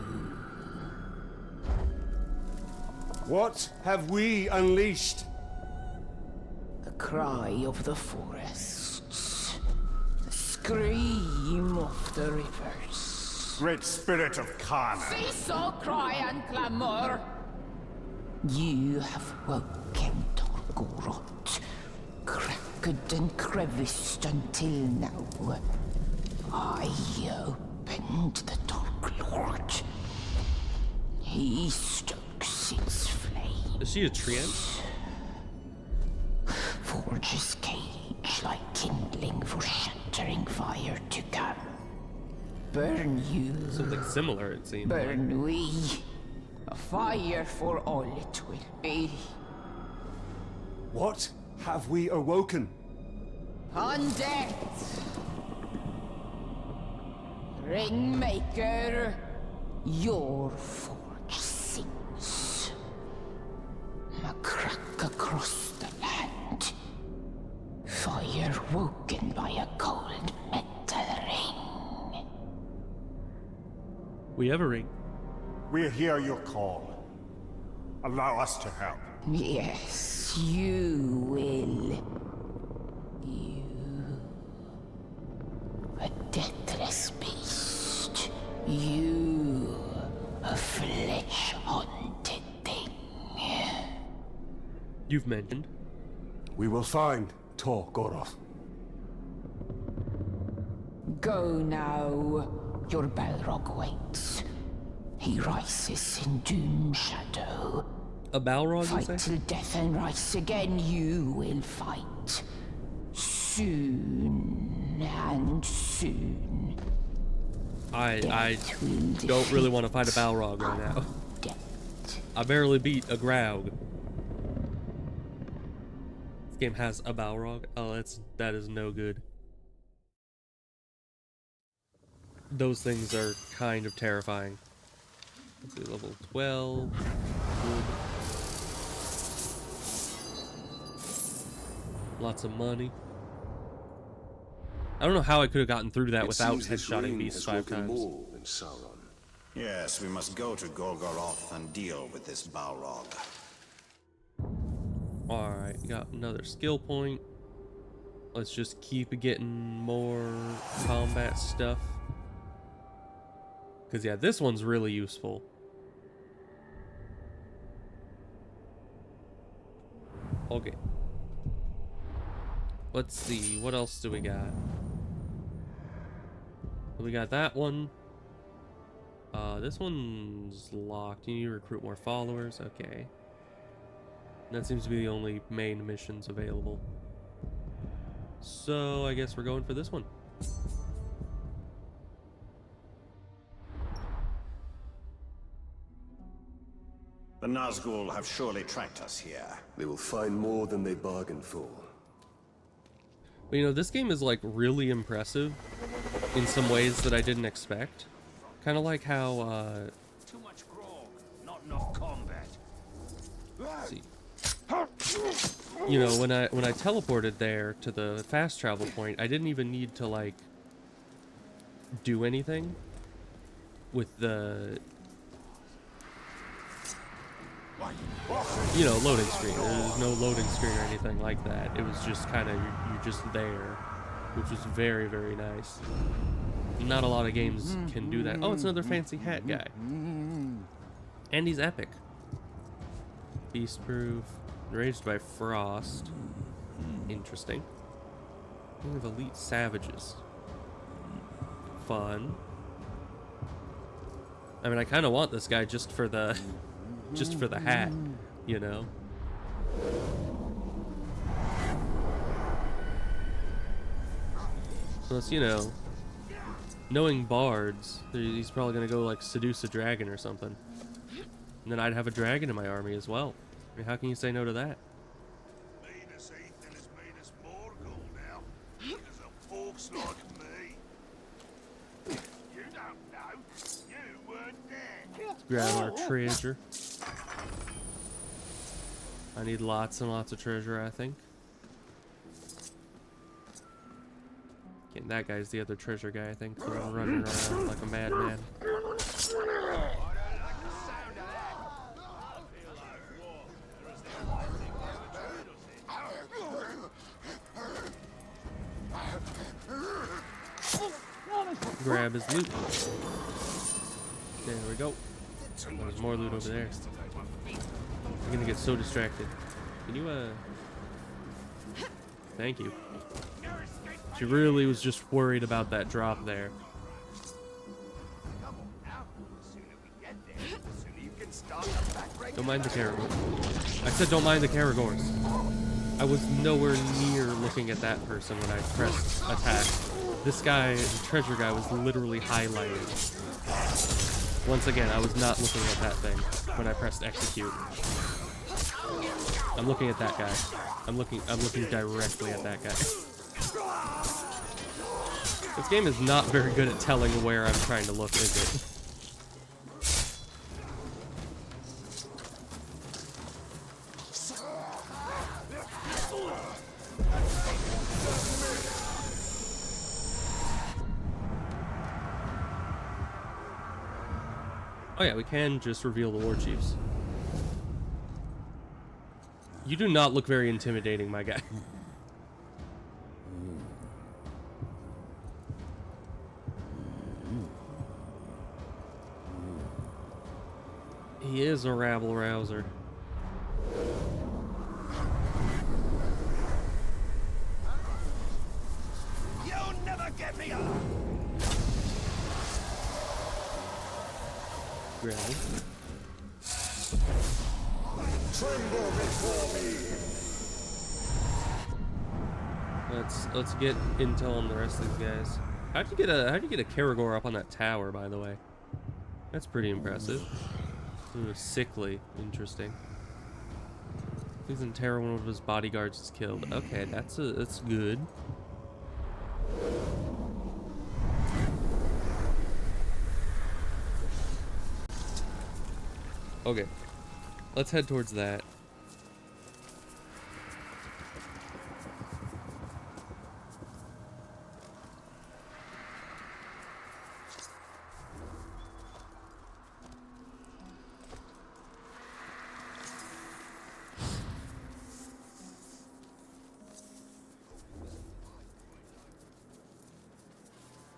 What have we unleashed? The cry of the forests. The scream of the rivers. Great spirit of Kana. Cease all cry and clamor. You have woken Torgorot. Cracked and creviced until now. I opened the Dark Lord. He stokes its flame. Is she a treant? Forges cage like kindling for shattering fire to come. Burn you. Something similar, it seems. Burn we. A fire for all it will be. What have we awoken? Undead! Ringmaker, your forge sings. A crack across the land. Fire woken by a cold metal ring. We have a ring. We hear your call. Allow us to help. Yes, you will. You. A deathless beast. You. A flesh-haunted thing. You've mentioned. We will find Tor Goroth. Go now. Your Balrog waits. He rises in doom shadow. A Balrog, you say? Fight till death and rise again, you will fight. Soon and soon. I don't really want to fight a Balrog right now. I barely beat a Graug. This game has a Balrog. Oh, that is no good. Those things are kind of terrifying. Let's see, level 12. Good. Lots of money. I don't know how I could have gotten through that without seems this headshotting ring beasts has 5 woken times. more than Sauron. Yes, we must go to Golgoroth and deal with this Balrog. Alright, got another skill point. Let's just keep getting more combat stuff. Because, yeah, this one's really useful. Okay. Let's see, what else do we got? We got that one. This one's locked. You need to recruit more followers. Okay. That seems to be the only main missions available. So, I guess we're going for this one. The Nazgul have surely tracked us here. They will find more than they bargained for. But, you know, this game is, like, really impressive in some ways that I didn't expect. Kind of like how, Too much grog, not enough combat. let's see. You know, when I teleported there to the fast travel point, I didn't even need to, like, do anything with the, you know, loading screen. There's no loading screen or anything like that. It was just kind of, you're just there, which was very, very nice. Not a lot of games can do that. Oh, it's another fancy hat guy. And he's epic. Beastproof. Enraged by frost. Interesting. King of elite savages. Fun. I mean, I kind of want this guy just for the hat, you know. Plus, you know, knowing bards, he's probably gonna go like seduce a dragon or something, and then I'd have a dragon in my army as well. I mean, how can you say no to that? Minas Ethan is Minas Morgul now. Because of folks like me. You don't know. You weren't there. Let's grab our treasure. I need lots and lots of treasure, I think. Okay, that guy's the other treasure guy, I think. So I'm running around like a madman. Grab his loot. There we go. There's more loot over there. I'm gonna get so distracted. Can you, Thank you. She really was just worried about that drop there. Don't mind the Caragors. I said don't mind the Caragors. I was nowhere near looking at that person when I pressed attack. This guy, the treasure guy, was literally highlighted. Once again, I was not looking at that thing when I pressed execute. I'm looking at that guy. I'm looking directly at that guy. This game is not very good at telling where I'm trying to look, is it? Oh yeah, we can just reveal the war chiefs. You do not look very intimidating, my guy. He is a rabble-rouser. You'll never get me up. Grab him. Tremble before me. Let's get intel on the rest of these guys. How'd you get a Caragor up on that tower, by the way? That's pretty impressive. Ooh, sickly. Interesting. He's in terror, one of his bodyguards is killed. Okay, that's good. Okay. Let's head towards that.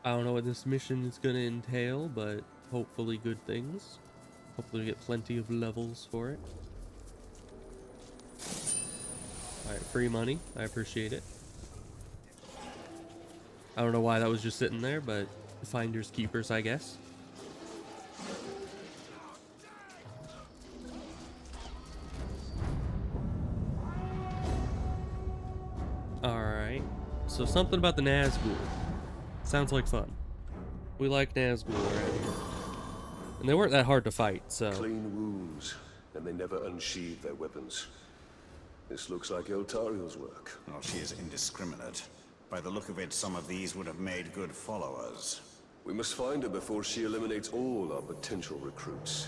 I don't know what this mission is gonna entail, but hopefully good things. Hopefully we get plenty of levels for it. Alright, free money. I appreciate it. I don't know why that was just sitting there, but finders keepers, I guess. Alright. So something about the Nazgul. Sounds like fun. We like Nazgul around here. And they weren't that hard to fight, so... Clean wounds, and they never unsheathed their weapons. This looks like Eltariel's work. Well, she is indiscriminate. By the look of it, some of these would have made good followers. We must find her before she eliminates all our potential recruits.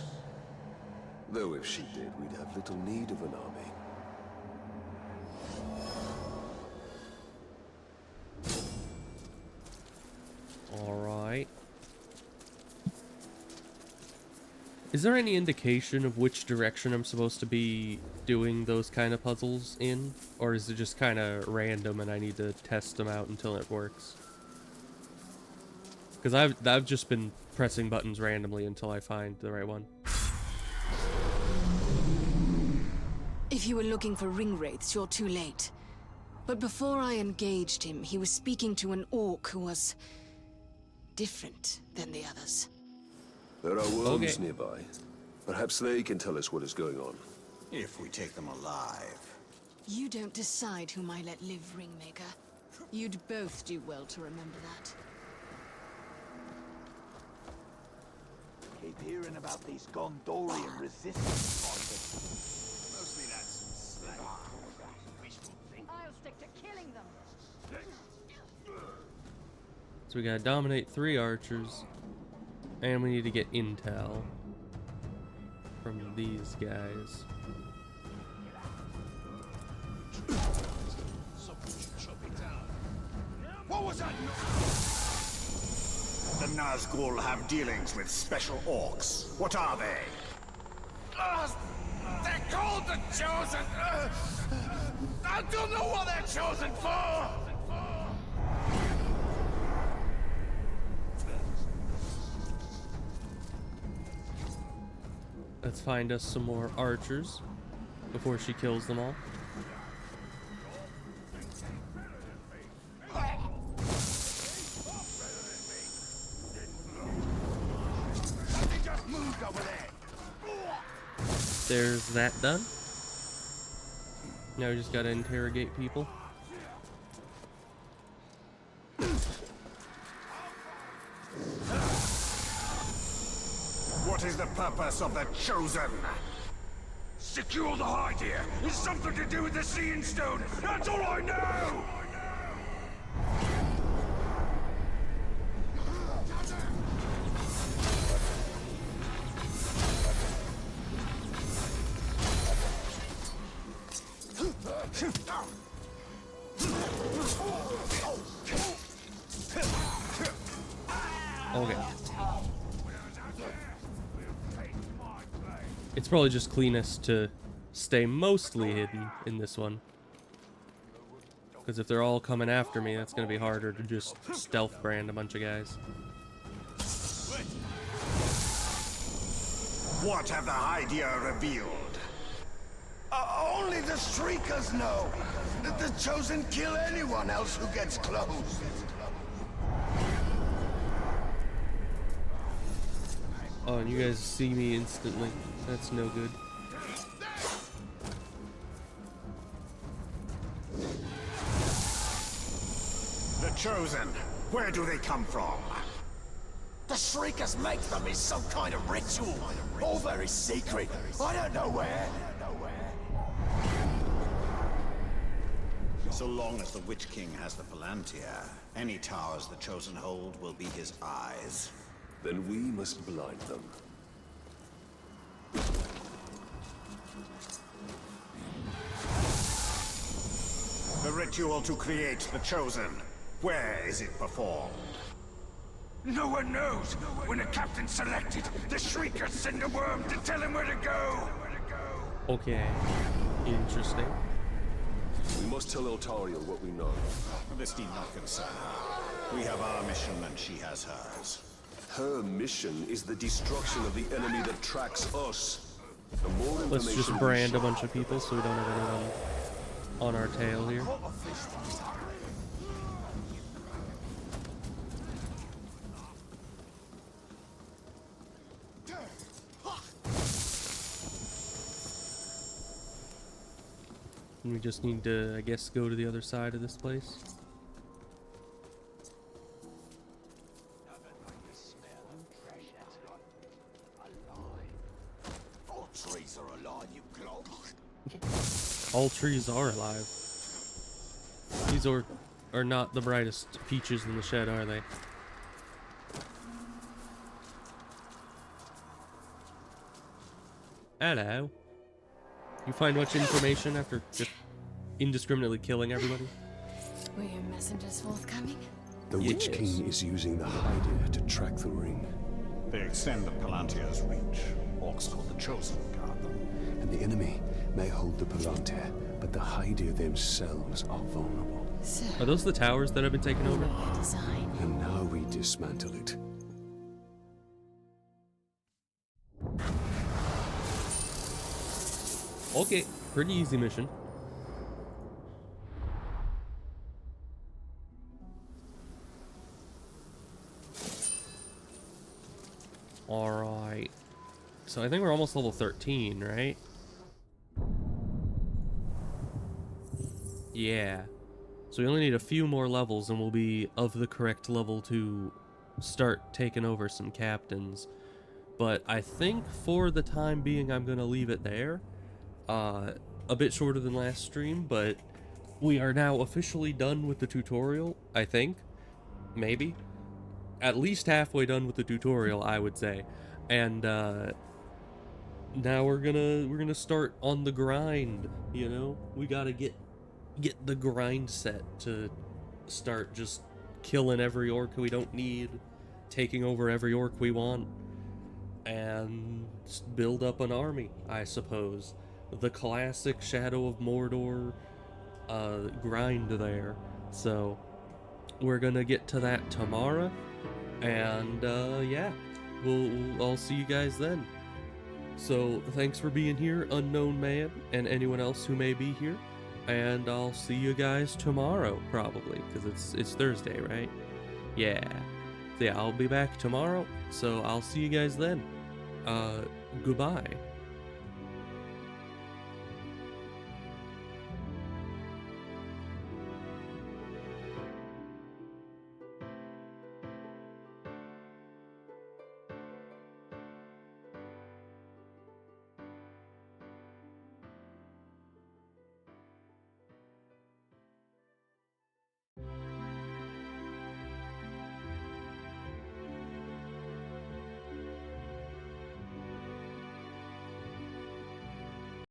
Though if she did, we'd have little need of an army. Alright. Is there any indication of which direction I'm supposed to be doing those kind of puzzles in? Or is it just kind of random and I need to test them out until it works? Because I've just been pressing buttons randomly until I find the right one. If you were looking for ring wraiths, you're too late. But before I engaged him, he was speaking to an orc who was... different than the others. There are worms nearby. Perhaps they can tell us what is going on. If we take them alive. You don't decide whom I let live, Ringmaker. You'd both do well to remember that. Keep hearing about these Gondorian resistance fighters. Mostly that's slack. I'll stick to killing them. So we gotta dominate 3 archers. And we need to get intel from these guys. What was that? The Nazgul have dealings with special orcs. What are they? They're called the Chosen. I don't know what they're chosen for. Let's find us some more archers before she kills them all. There's that done. Now we just gotta interrogate people. What is the purpose of the Chosen? Secure the hide here. It's something to do with the Seeing Stone. That's all I know. Okay. It's probably just cleanest to stay mostly hidden in this one. Because if they're all coming after me, that's going to be harder to just stealth brand a bunch of guys. What have the Hydia revealed? Only the Streakers know. The Chosen kill anyone else who gets close. Oh, and you guys see me instantly. That's no good. The Chosen, where do they come from? The Shriekers make them in some kind of ritual. All very secret. I don't know where. So long as the Witch King has the Palantir, any towers the Chosen hold will be his eyes. Then we must blind them. The ritual to create the Chosen, where is it performed? No one knows. When a captain's selected, the Shriekers send a worm to tell him where to go. Okay. Interesting. We must tell Eltariel what we know. This need not concern her. We have our mission and she has hers. Her mission is the destruction of the enemy that tracks us. The more Let's just information we brand a share- bunch of people so we don't have anyone on our tail here. And we just need to, I guess, go to the other side of this place. All trees are alive, you clog. All trees are alive. These are not the brightest peaches in the shed, are they? Hello. You find much information after just indiscriminately killing everybody? Were your messengers forthcoming? The Witch King is using the Hydir to track the ring. They extend the Palantir's reach. Orcs called the Chosen guard them. And the enemy may hold the Palantir, but the Hydir themselves are vulnerable. Are those the towers that have been taken over? And now we dismantle it. Okay, pretty easy mission. Alright. So I think we're almost level 13, right? Yeah. So we only need a few more levels and we'll be of the correct level to start taking over some captains. But I think for the time being I'm going to leave it there. A bit shorter than last stream, but we are now officially done with the tutorial, I think. Maybe. At least halfway done with the tutorial, I would say. And now we're gonna start on the grind, you know? We gotta get the grind set to start just killing every orc we don't need, taking over every orc we want, and build up an army, I suppose. The classic Shadow of Mordor grind there. So we're gonna get to that tomorrow, and yeah, I'll see you guys then. So thanks for being here, Unknown Man, and anyone else who may be here, and I'll see you guys tomorrow probably, because it's Thursday, right? Yeah. So yeah, I'll be back tomorrow, so I'll see you guys then. Goodbye.